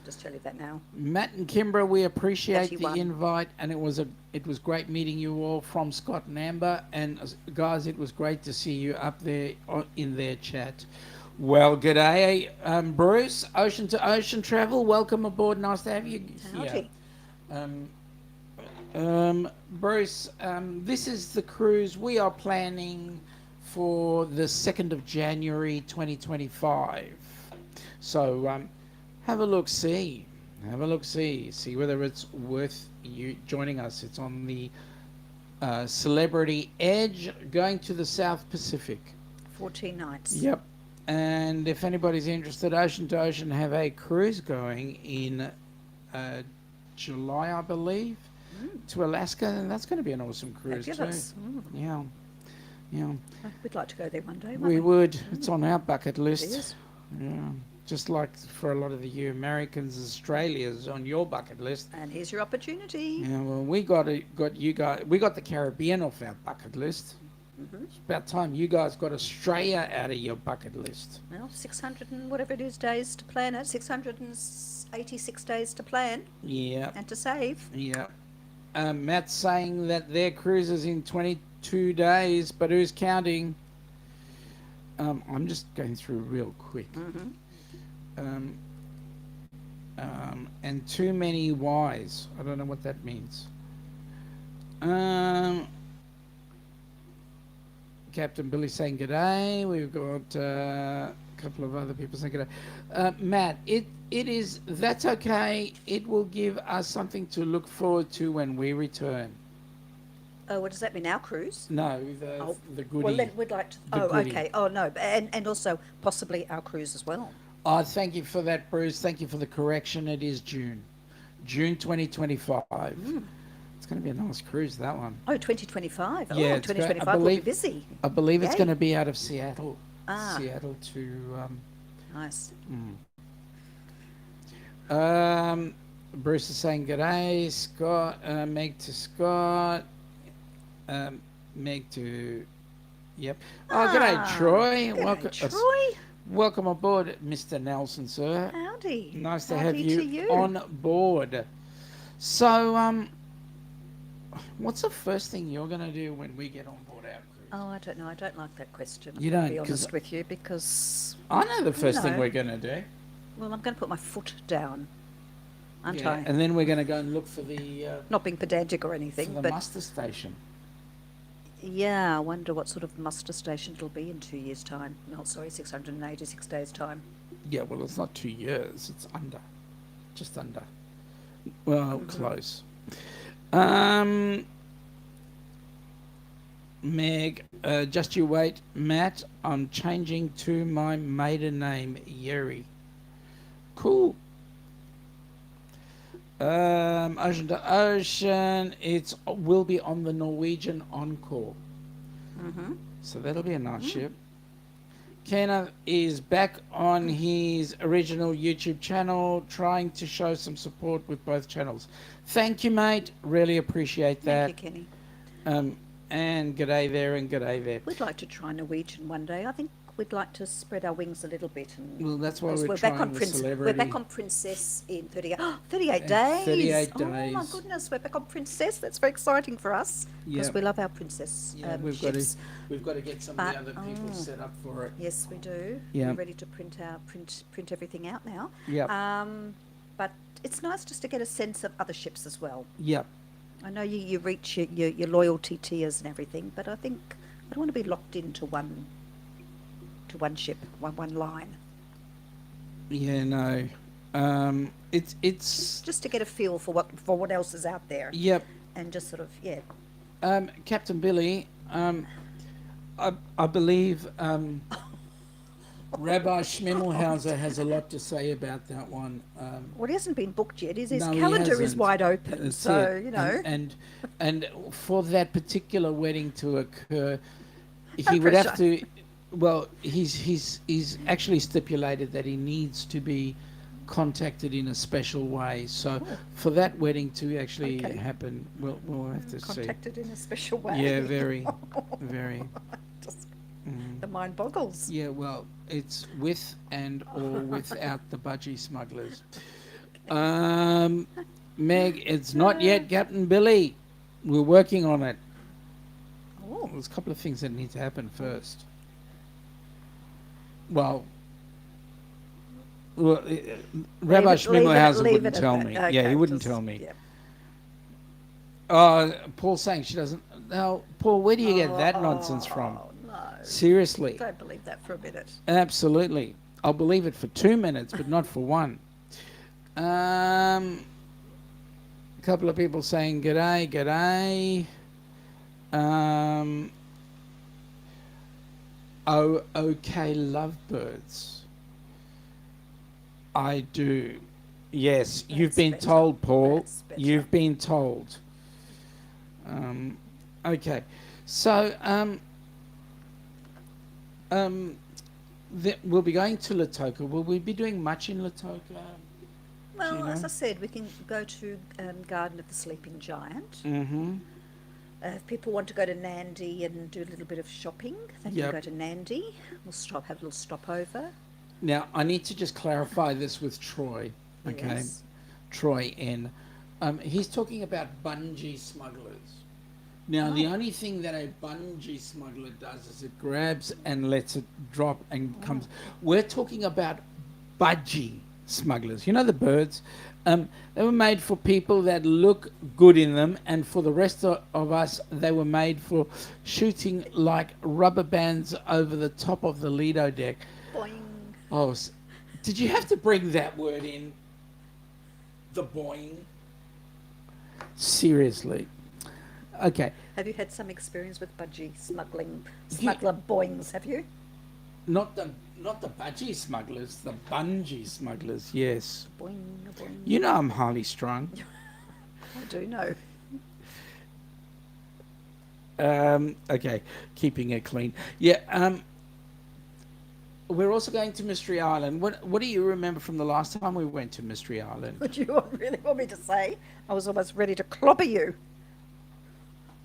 Speaker 2: Just tell you that now.
Speaker 1: Matt and Kimbra, we appreciate the
Speaker 2: 31.
Speaker 1: invite, and it was great meeting you all from Scott and Amber. And guys, it was great to see you up there in their chat. Well, g'day, Bruce, Ocean to Ocean Travel. Welcome aboard. Nice to have you here.
Speaker 2: Howdy.
Speaker 1: Bruce, this is the cruise we are planning for the 2nd of January 2025. So have a look, see whether it's worth you joining us. It's on the Celebrity Edge going to the South Pacific.
Speaker 2: 14 nights.
Speaker 1: Yep. And if anybody's interested, Ocean to Ocean have a cruise going in July, I believe, to Alaska, and that's going to be an awesome cruise too. Yeah.
Speaker 2: We'd like to go there one day.
Speaker 1: We would. It's on our bucket list.
Speaker 2: It is.
Speaker 1: Yeah. Just like for a lot of you Americans, Australia's on your bucket list.
Speaker 2: And here's your opportunity.
Speaker 1: Yeah. Well, we got you guys. We got the Caribbean off our bucket list. It's about time you guys got Australia out of your bucket list.
Speaker 2: Well, 600 and whatever it is days to plan it. 686 days to plan.
Speaker 1: Yeah.
Speaker 2: And to save.
Speaker 1: Yeah. Matt's saying that their cruise is in 22 days, but who's counting? I'm just going through real quick. And too many Ys. I don't know what that means. Captain Billy saying g'day. We've got a couple of other people saying g'day. Matt, that's okay. It will give us something to look forward to when we return.
Speaker 2: Oh, what does that mean? Our cruise?
Speaker 1: No, the goodie.
Speaker 2: Well, then we'd like to.
Speaker 1: Goodie.
Speaker 2: Okay. Oh, no. And also possibly our cruise as well.
Speaker 1: Oh, thank you for that, Bruce. Thank you for the correction. It is June 2025. It's going to be a nice cruise, that one.
Speaker 2: Oh, 2025.
Speaker 1: Yeah,
Speaker 2: Oh, 2025 will be busy.
Speaker 1: I believe it's
Speaker 2: Yay.
Speaker 1: going to be out of Seattle.
Speaker 2: Ah.
Speaker 1: Seattle to...
Speaker 2: Nice.
Speaker 1: Bruce is saying g'day. Scott, Meg to Scott. Meg to... Yep. Oh, g'day, Troy.
Speaker 2: G'day, Troy.
Speaker 1: Welcome aboard, Mr. Nelson, sir.
Speaker 2: Howdy.
Speaker 1: Nice to
Speaker 2: Howdy
Speaker 1: have
Speaker 2: to
Speaker 1: you on board. So, what's the first thing you're going to do when we get on board our cruise?
Speaker 2: Oh, I don't know. I don't like that question.
Speaker 1: You
Speaker 2: I'll
Speaker 1: don't,
Speaker 2: be
Speaker 1: 'cause
Speaker 2: honest with you, because...
Speaker 1: I know the first thing
Speaker 2: No.
Speaker 1: we're going to do.
Speaker 2: Well, I'm going to put my foot down, aren't
Speaker 1: Yeah,
Speaker 2: I?
Speaker 1: and then we're going to go and look for the
Speaker 2: Not being pedantic or anything, but
Speaker 1: muster station.
Speaker 2: yeah, I wonder what sort of muster station it'll be in 2 years' time. No, sorry, 686 days' time.
Speaker 1: Yeah, well, it's not 2 years. It's just under. Well, close. Meg, just you wait, Matt. I'm changing to my maiden name, Yeri. Cool. Ocean to Ocean. Will be on the Norwegian Encore. So that'll be a nice ship. Kenneth is back on his original YouTube channel, trying to show some support with both channels. Thank you, mate. Really appreciate that.
Speaker 2: Thank you, Kenny.
Speaker 1: And g'day there and g'day there.
Speaker 2: We'd like to try Norwegian one day. I think we'd like to spread our wings a little bit. And
Speaker 1: Well, that's why
Speaker 2: because
Speaker 1: we're
Speaker 2: back
Speaker 1: trying
Speaker 2: on
Speaker 1: the
Speaker 2: We're
Speaker 1: Celebrity.
Speaker 2: back on Princess in 38 days.
Speaker 1: 38
Speaker 2: Oh my
Speaker 1: days.
Speaker 2: goodness, we're back on Princess. That's very exciting for us because
Speaker 1: Yep.
Speaker 2: we love our Princess
Speaker 1: Yeah, we've got
Speaker 2: ships.
Speaker 1: to get some of the other people set up for it.
Speaker 2: Yes, we do.
Speaker 1: Yeah.
Speaker 2: We're ready to print everything out now.
Speaker 1: Yep.
Speaker 2: But it's nice just to get a sense of other ships as well.
Speaker 1: Yep.
Speaker 2: I know you reach your loyalty tiers and everything, but I think I don't want to be locked into one ship, one line.
Speaker 1: Yeah, no. It's
Speaker 2: Just to get a feel for what else is out there,
Speaker 1: yep.
Speaker 2: and just sort of
Speaker 1: Captain Billy, I believe Rabbi Schmimmelhauser has a lot to say about that one.
Speaker 2: Well, he hasn't been booked yet. His
Speaker 1: No, he
Speaker 2: calendar is
Speaker 1: hasn't.
Speaker 2: wide open,
Speaker 1: That's
Speaker 2: so
Speaker 1: it.
Speaker 2: you know.
Speaker 1: And for that particular wedding to occur,
Speaker 2: No
Speaker 1: he would have
Speaker 2: pressure.
Speaker 1: to. Well, he's actually stipulated that he needs to be contacted in a special way. So
Speaker 2: Oh,
Speaker 1: for that wedding to actually
Speaker 2: okay.
Speaker 1: happen, we'll have to see.
Speaker 2: Contacted in a special
Speaker 1: Yeah,
Speaker 2: way.
Speaker 1: very, very.
Speaker 2: Just
Speaker 1: Mm.
Speaker 2: the mind boggles.
Speaker 1: Yeah, well, it's with and or without the budgie smugglers. Um, Meg, it's not
Speaker 2: Uh,
Speaker 1: yet Captain Billy. We're working on it.
Speaker 2: oh,
Speaker 1: There's a couple of things that need to happen first. Well, Rabbi Schmidlhausen
Speaker 2: leave
Speaker 1: wouldn't
Speaker 2: it at
Speaker 1: tell
Speaker 2: that.
Speaker 1: me.
Speaker 2: Okay,
Speaker 1: Yeah, he wouldn't
Speaker 2: just
Speaker 1: tell me.
Speaker 2: yeah.
Speaker 1: Paul's saying she doesn't. Now, Paul, where do you get that nonsense from?
Speaker 2: Oh no!
Speaker 1: Seriously.
Speaker 2: Don't believe that for a minute.
Speaker 1: Absolutely. I'll believe it for 2 minutes, but not for one. A couple of people saying g'day, g'day. Oh, okay, lovebirds. I do. Yes, you've
Speaker 2: That's
Speaker 1: been
Speaker 2: better.
Speaker 1: told, Paul.
Speaker 2: That's better.
Speaker 1: You've been told. Okay, so we'll be going to Lautoka. Will we be doing much in Lautoka?
Speaker 2: Well,
Speaker 1: you
Speaker 2: as
Speaker 1: know?
Speaker 2: I said, we can go to Garden of the Sleeping Giant.
Speaker 1: Mm-hmm.
Speaker 2: If people want to go to Nandi and do a little bit of shopping, they
Speaker 1: Yep.
Speaker 2: can go to Nandi. We'll have a little stopover.
Speaker 1: Now, I need to just clarify this with Troy. Okay,
Speaker 2: Yes.
Speaker 1: Troy N. He's talking about bungee smugglers. Now, the
Speaker 2: Oh.
Speaker 1: only thing that a bungee smuggler does is it grabs and lets it drop and comes. We're talking about budgie smugglers. You know the birds? They were made for people that look good in them, and for the rest of us, they were made for shooting like rubber bands over the top of the Lido deck.
Speaker 2: Boing.
Speaker 1: Oh, did you have to bring that word in? The boing? Seriously. Okay.
Speaker 2: Have you had some experience with budgie smuggler boings? Have you?
Speaker 1: Not the budgie smugglers, the bungee smugglers, yes.
Speaker 2: Boing, boing.
Speaker 1: You know I'm highly strung.
Speaker 2: I do know.
Speaker 1: Okay, keeping it clean. Yeah, we're also going to Mystery Island. What do you remember from the last time we went to Mystery Island?
Speaker 2: What you really want me to say? I was almost ready to clobber you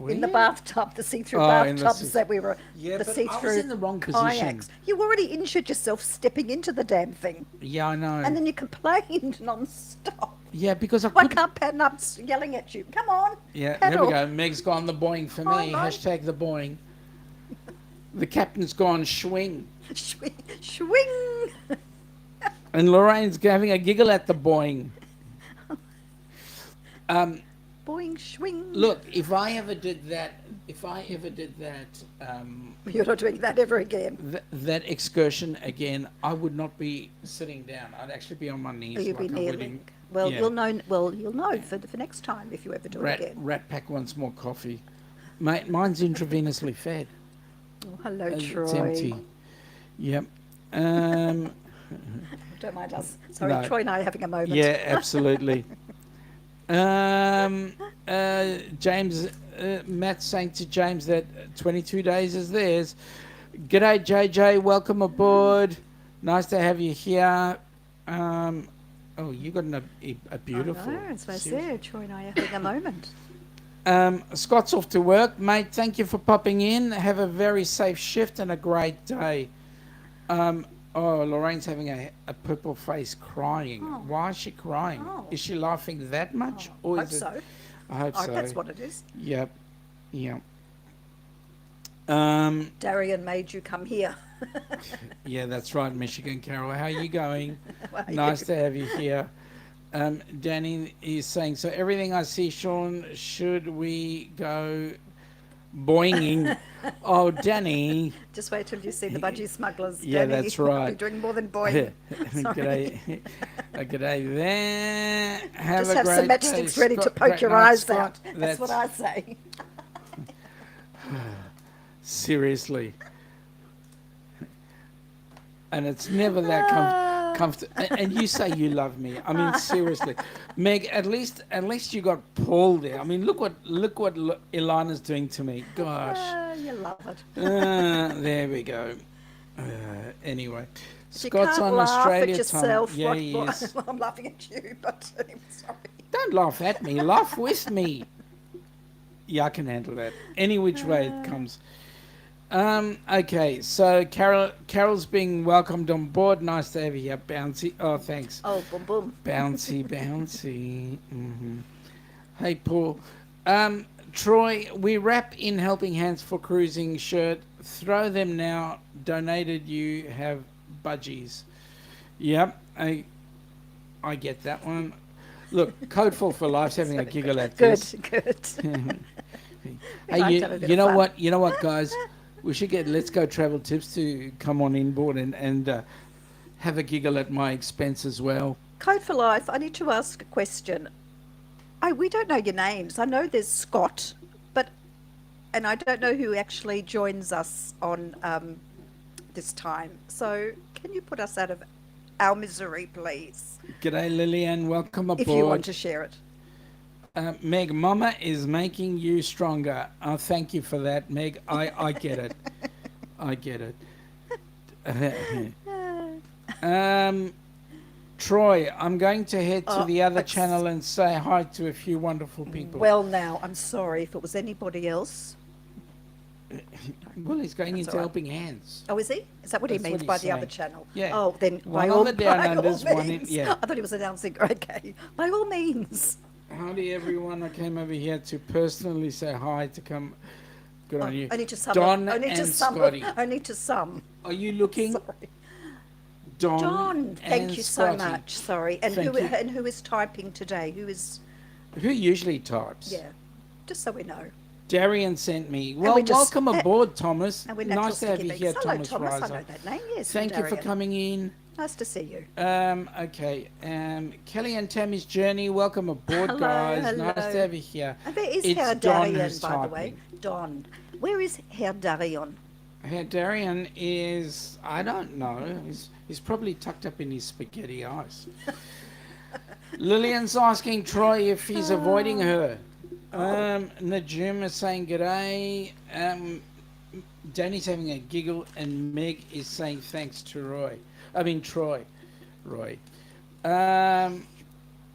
Speaker 2: in the bathtub, the see-through
Speaker 1: in the
Speaker 2: bathtubs that we were.
Speaker 1: Yeah,
Speaker 2: the
Speaker 1: but I
Speaker 2: see-through
Speaker 1: was in the wrong
Speaker 2: kayaks.
Speaker 1: position.
Speaker 2: You already injured yourself stepping into the damn thing,
Speaker 1: Yeah, I know.
Speaker 2: and then you complained non-stop.
Speaker 1: Yeah, because I
Speaker 2: Why
Speaker 1: couldn't.
Speaker 2: can't paddle up yelling at you? Come on.
Speaker 1: Yeah,
Speaker 2: paddle.
Speaker 1: there we go. Meg's gone the boing for
Speaker 2: Hi,
Speaker 1: me.
Speaker 2: Mike.
Speaker 1: Hashtag the boing. The captain's gone swing.
Speaker 2: Swing. Swing.
Speaker 1: And Lorraine's having a giggle at the boing.
Speaker 2: Boing, swing.
Speaker 1: Look, if I ever did that,
Speaker 2: You're not doing that ever again.
Speaker 1: that excursion again, I would not be sitting down. I'd actually be on my knees.
Speaker 2: Or you'll be
Speaker 1: like I would
Speaker 2: kneeling.
Speaker 1: in-
Speaker 2: Well,
Speaker 1: yeah.
Speaker 2: you'll know. Well, you'll know for next time if you ever do it again.
Speaker 1: Rat Pack wants more coffee. Mate, mine's intravenously fed.
Speaker 2: Oh, hello, Troy.
Speaker 1: It's empty. Yep.
Speaker 2: Don't mind us. Sorry,
Speaker 1: No.
Speaker 2: Troy and I are having a moment.
Speaker 1: Yeah, absolutely. James, Matt's saying to James that 22 days is theirs. G'day, JJ. Welcome aboard. Nice to have you here. Oh, you got a beautiful.
Speaker 2: I know, as I
Speaker 1: series.
Speaker 2: said, Troy and I are having a moment.
Speaker 1: Scott's off to work, mate. Thank you for popping in. Have a very safe shift and a great day. Lorraine's having a purple face, crying.
Speaker 2: Oh.
Speaker 1: Why is she crying?
Speaker 2: Oh.
Speaker 1: Is she laughing that much, or
Speaker 2: Hope
Speaker 1: is it?
Speaker 2: so.
Speaker 1: I hope so.
Speaker 2: That's what it is.
Speaker 1: Yep.
Speaker 2: Darian made you come here.
Speaker 1: Yeah, that's right, Michigan Carol. How are you going?
Speaker 2: How are
Speaker 1: Nice
Speaker 2: you?
Speaker 1: to have you here. Danny is saying, so everything I see, Sean, should we go boinging? Oh, Danny.
Speaker 2: Just wait till you see the budgie smugglers.
Speaker 1: Yeah,
Speaker 2: Danny.
Speaker 1: that's
Speaker 2: You'll
Speaker 1: right.
Speaker 2: be doing more than boing.
Speaker 1: G'day. G'day there. Have
Speaker 2: Just
Speaker 1: a
Speaker 2: have
Speaker 1: great
Speaker 2: some
Speaker 1: day,
Speaker 2: matchsticks ready to
Speaker 1: Scott.
Speaker 2: poke
Speaker 1: Great
Speaker 2: your
Speaker 1: night,
Speaker 2: eyes
Speaker 1: Scott.
Speaker 2: out. That's what I say.
Speaker 1: Seriously. And it's never that comfortable. And you say you love me. I mean, seriously, Meg. At least you got Paul there. I mean, look what Ilana's doing to me. Gosh.
Speaker 2: You love it.
Speaker 1: There we go. Anyway,
Speaker 2: If you
Speaker 1: Scott's
Speaker 2: can't
Speaker 1: on
Speaker 2: laugh
Speaker 1: Australia
Speaker 2: at
Speaker 1: time.
Speaker 2: yourself,
Speaker 1: Yeah, he
Speaker 2: what,
Speaker 1: is.
Speaker 2: I'm laughing at you, but anyway, sorry.
Speaker 1: Don't laugh at me. Laugh with me. Yeah, I can handle that. Any which way it comes. Okay, so Carol's being welcomed on board. Nice to have you here, Bouncy. Oh, thanks.
Speaker 2: Oh, boom, boom.
Speaker 1: Bouncy. Hey, Paul. Troy, we wrap in helping hands for cruising shirt. Throw them now. Donated you have budgies. Yep, I get that one. Look, Codeful for Life's having a giggle at this.
Speaker 2: Good.
Speaker 1: Hey,
Speaker 2: like to have a bit
Speaker 1: you
Speaker 2: of
Speaker 1: know
Speaker 2: fun.
Speaker 1: what? You know what, guys? We should get Let's Go Travel Tips to come on inboard and have a giggle at my expense as well.
Speaker 2: Code for Life, I need to ask a question. We don't know your names. I know there's Scott, and I don't know who actually joins us on this time. So can you put us out of our misery, please?
Speaker 1: G'day, Lillian. Welcome aboard.
Speaker 2: If you want to share it.
Speaker 1: Meg, Mama is making you stronger. Thank you for that, Meg. I get it. I get it. Troy, I'm going to head to the other channel and say hi to a few wonderful people.
Speaker 2: Well, now, I'm sorry. If it was anybody else.
Speaker 1: Well, he's going
Speaker 2: That's
Speaker 1: into
Speaker 2: all right.
Speaker 1: Helping Hands.
Speaker 2: Oh, is he? Is that what he
Speaker 1: That's
Speaker 2: means
Speaker 1: what
Speaker 2: by
Speaker 1: he's
Speaker 2: the other
Speaker 1: saying.
Speaker 2: channel?
Speaker 1: Yeah.
Speaker 2: Oh, then
Speaker 1: One
Speaker 2: by
Speaker 1: on
Speaker 2: all,
Speaker 1: the Down
Speaker 2: by all
Speaker 1: Unders, one in-
Speaker 2: means.
Speaker 1: yeah.
Speaker 2: I thought he was announcing. Okay. By all means.
Speaker 1: Howdy, everyone. I came over here to personally say hi to come. Good on you.
Speaker 2: Only to some.
Speaker 1: Don
Speaker 2: only to
Speaker 1: and
Speaker 2: some.
Speaker 1: Scotty.
Speaker 2: Only to some.
Speaker 1: Are you looking?
Speaker 2: Sorry.
Speaker 1: Don,
Speaker 2: Thank
Speaker 1: and
Speaker 2: you so
Speaker 1: Scotty.
Speaker 2: much. Sorry. And
Speaker 1: Thank you.
Speaker 2: who is typing today? Who is?
Speaker 1: Who usually types?
Speaker 2: Yeah. Just so we know.
Speaker 1: Darian sent me. Well,
Speaker 2: we just-
Speaker 1: welcome aboard, Thomas.
Speaker 2: And we're natural
Speaker 1: Nice to have you
Speaker 2: sticky
Speaker 1: here,
Speaker 2: beaks. Hello,
Speaker 1: Thomas
Speaker 2: Thomas. I
Speaker 1: Reiser.
Speaker 2: know that name. Yes.
Speaker 1: Thank you for
Speaker 2: Darian.
Speaker 1: coming in.
Speaker 2: Nice to see you.
Speaker 1: Okay. Kelly and Tammy's journey. Welcome aboard,
Speaker 2: Hello,
Speaker 1: guys.
Speaker 2: hello.
Speaker 1: Nice to have you here.
Speaker 2: And where is
Speaker 1: It's
Speaker 2: Herr
Speaker 1: Don
Speaker 2: Darian,
Speaker 1: who's
Speaker 2: by the way?
Speaker 1: typing.
Speaker 2: Don. Where is Herr Darian?
Speaker 1: Herr Darian is, I don't know. He's probably tucked up in his spaghetti eyes. Lillian's asking Troy if he's avoiding her. Najim is saying g'day. Danny's having a giggle, and Meg is saying thanks to Troy. Roy.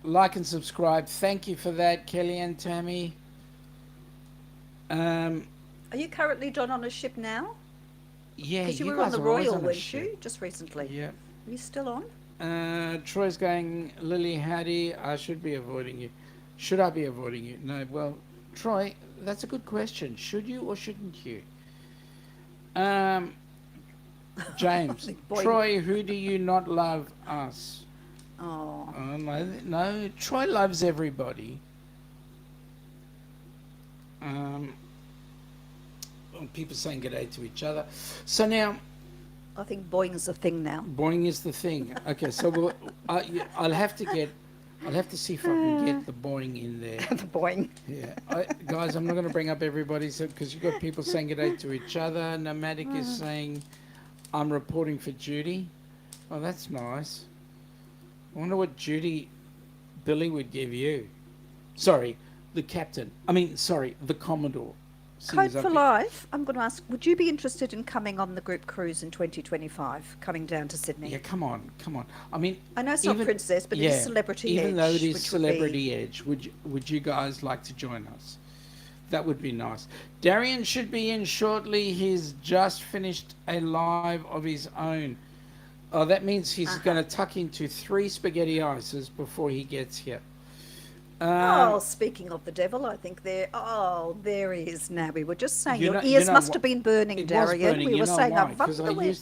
Speaker 1: Like and subscribe. Thank you for that, Kelly and Tammy.
Speaker 2: Are you currently, Don, on a ship now?
Speaker 1: Yeah,
Speaker 2: Because you were on
Speaker 1: guys
Speaker 2: the
Speaker 1: are always
Speaker 2: Royal,
Speaker 1: on a
Speaker 2: weren't
Speaker 1: ship.
Speaker 2: you? Just recently.
Speaker 1: Yeah.
Speaker 2: Are you still on?
Speaker 1: Troy's going, Lily, howdy. I should be avoiding you. Should I be avoiding you? No, well, Troy, that's a good question. Should you or shouldn't you? James,
Speaker 2: Boy.
Speaker 1: Troy, who do you not love? Us.
Speaker 2: Oh.
Speaker 1: No, Troy loves everybody. People saying good day to each other. So now,
Speaker 2: I think boing's a thing now.
Speaker 1: boing is the thing. Okay, so I'll have to see if I can get the boing in there.
Speaker 2: The boing.
Speaker 1: Yeah, guys, I'm not going to bring up everybody because you've got people saying good day to each other. Nomadic is saying, I'm reporting for duty. Oh, that's nice. I wonder what duty Billy would give you. Sorry, the captain. The Commodore.
Speaker 2: Code for Life, I'm going to ask, would you be interested in coming on the group cruise in 2025, coming down to Sydney?
Speaker 1: Yeah, come on.
Speaker 2: I know it's not Princess, but it is Celebrity Edge.
Speaker 1: Even though it is
Speaker 2: which would be-
Speaker 1: Celebrity Edge, would you guys like to join us? That would be nice. Darian should be in shortly. He's just finished a live of his own. Oh, that means he's going to tuck into 3 spaghetti ices before he gets here.
Speaker 2: Speaking of the devil, I think there he is now. We were just saying your
Speaker 1: You
Speaker 2: ears
Speaker 1: know
Speaker 2: must
Speaker 1: what?
Speaker 2: have been burning,
Speaker 1: It was
Speaker 2: Darian.
Speaker 1: burning.
Speaker 2: We
Speaker 1: You
Speaker 2: were
Speaker 1: know
Speaker 2: saying,
Speaker 1: why?
Speaker 2: I've
Speaker 1: 'Cause
Speaker 2: wonder where.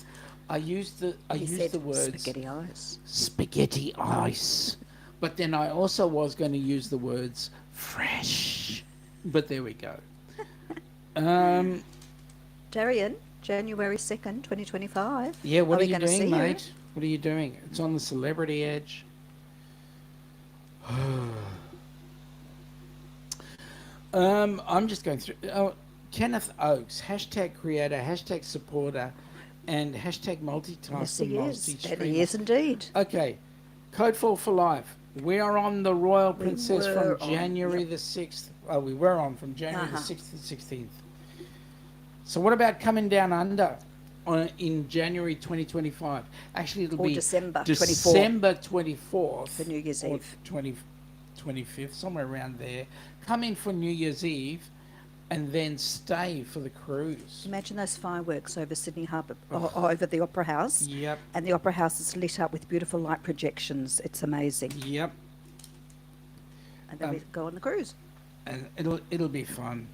Speaker 1: I used the words
Speaker 2: spaghetti eyes.
Speaker 1: spaghetti ice, but then I also was going to use the words fresh. But there we go.
Speaker 2: Darian, January 2nd, 2025.
Speaker 1: Yeah, what are
Speaker 2: we
Speaker 1: you
Speaker 2: gonna see
Speaker 1: doing,
Speaker 2: you?
Speaker 1: mate? What are you doing? It's on the Celebrity Edge. I'm just going through. Oh, Kenneth Oakes, hashtag creator, hashtag supporter, and hashtag
Speaker 2: Yes,
Speaker 1: multitasker,
Speaker 2: he is. And he
Speaker 1: multi-streamer.
Speaker 2: is indeed.
Speaker 1: Okay, Code 4 for life. We are on the Royal
Speaker 2: We
Speaker 1: Princess
Speaker 2: were
Speaker 1: from
Speaker 2: on.
Speaker 1: January
Speaker 2: Yep.
Speaker 1: the 6th. Oh, we were on from January the
Speaker 2: Uh-huh.
Speaker 1: 6th to the 16th. So what about coming down under in January 2025? Actually, it'll
Speaker 2: Or
Speaker 1: be
Speaker 2: December 24
Speaker 1: December 24th
Speaker 2: for New Year's
Speaker 1: or
Speaker 2: Eve.
Speaker 1: 25th, somewhere around there. Come in for New Year's Eve and then stay for the cruise.
Speaker 2: Imagine those fireworks over Sydney Harbour, over the Opera House.
Speaker 1: Yep,
Speaker 2: And the Opera House is lit up with beautiful light projections. It's amazing.
Speaker 1: yep.
Speaker 2: And then we go on the cruise.
Speaker 1: And it'll be fun.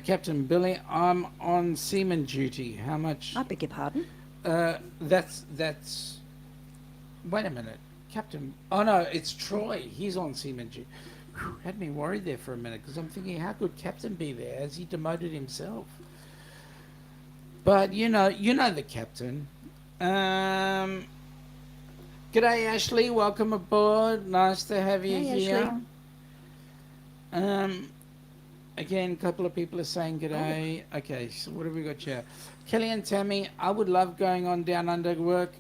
Speaker 1: Captain Billy, I'm on seaman duty. How much?
Speaker 2: I beg your pardon.
Speaker 1: That's. Wait a minute, Captain. Oh no, it's Troy. He's on seaman duty. Whew, had me worried there for a minute because I'm thinking, how could Captain be there? Has he demoted himself? But you know the captain. G'day, Ashley. Welcome aboard. Nice to have you
Speaker 2: Hey,
Speaker 1: here.
Speaker 2: Ashley.
Speaker 1: Again, a couple of people are saying g'day. Okay, so what have we got here? Kelly and Tammy, I would love going on down under work.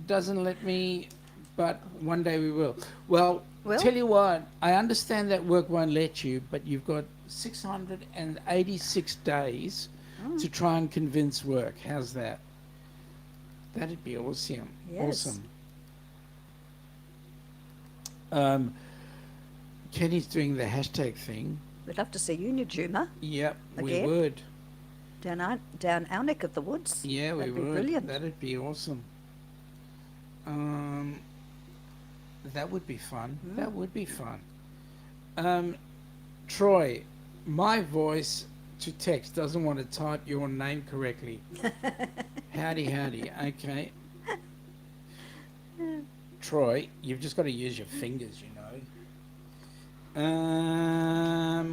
Speaker 1: Doesn't let me, but one day we will. Well,
Speaker 2: Well?
Speaker 1: tell you what, I understand that work won't let you, but you've got 686 days to try and convince work. How's that? That'd be awesome.
Speaker 2: Yes.
Speaker 1: Awesome. Kenny's doing the hashtag thing.
Speaker 2: We'd love to see you, Najuma,
Speaker 1: Yep,
Speaker 2: Again?
Speaker 1: we would.
Speaker 2: down our neck of the woods.
Speaker 1: Yeah, we
Speaker 2: That'd be
Speaker 1: would.
Speaker 2: brilliant.
Speaker 1: That'd be awesome. That would be fun. That would be fun. Troy, my voice to text doesn't want to type your name correctly. Howdy, howdy. Okay. Troy, you've just got to use your fingers, you know.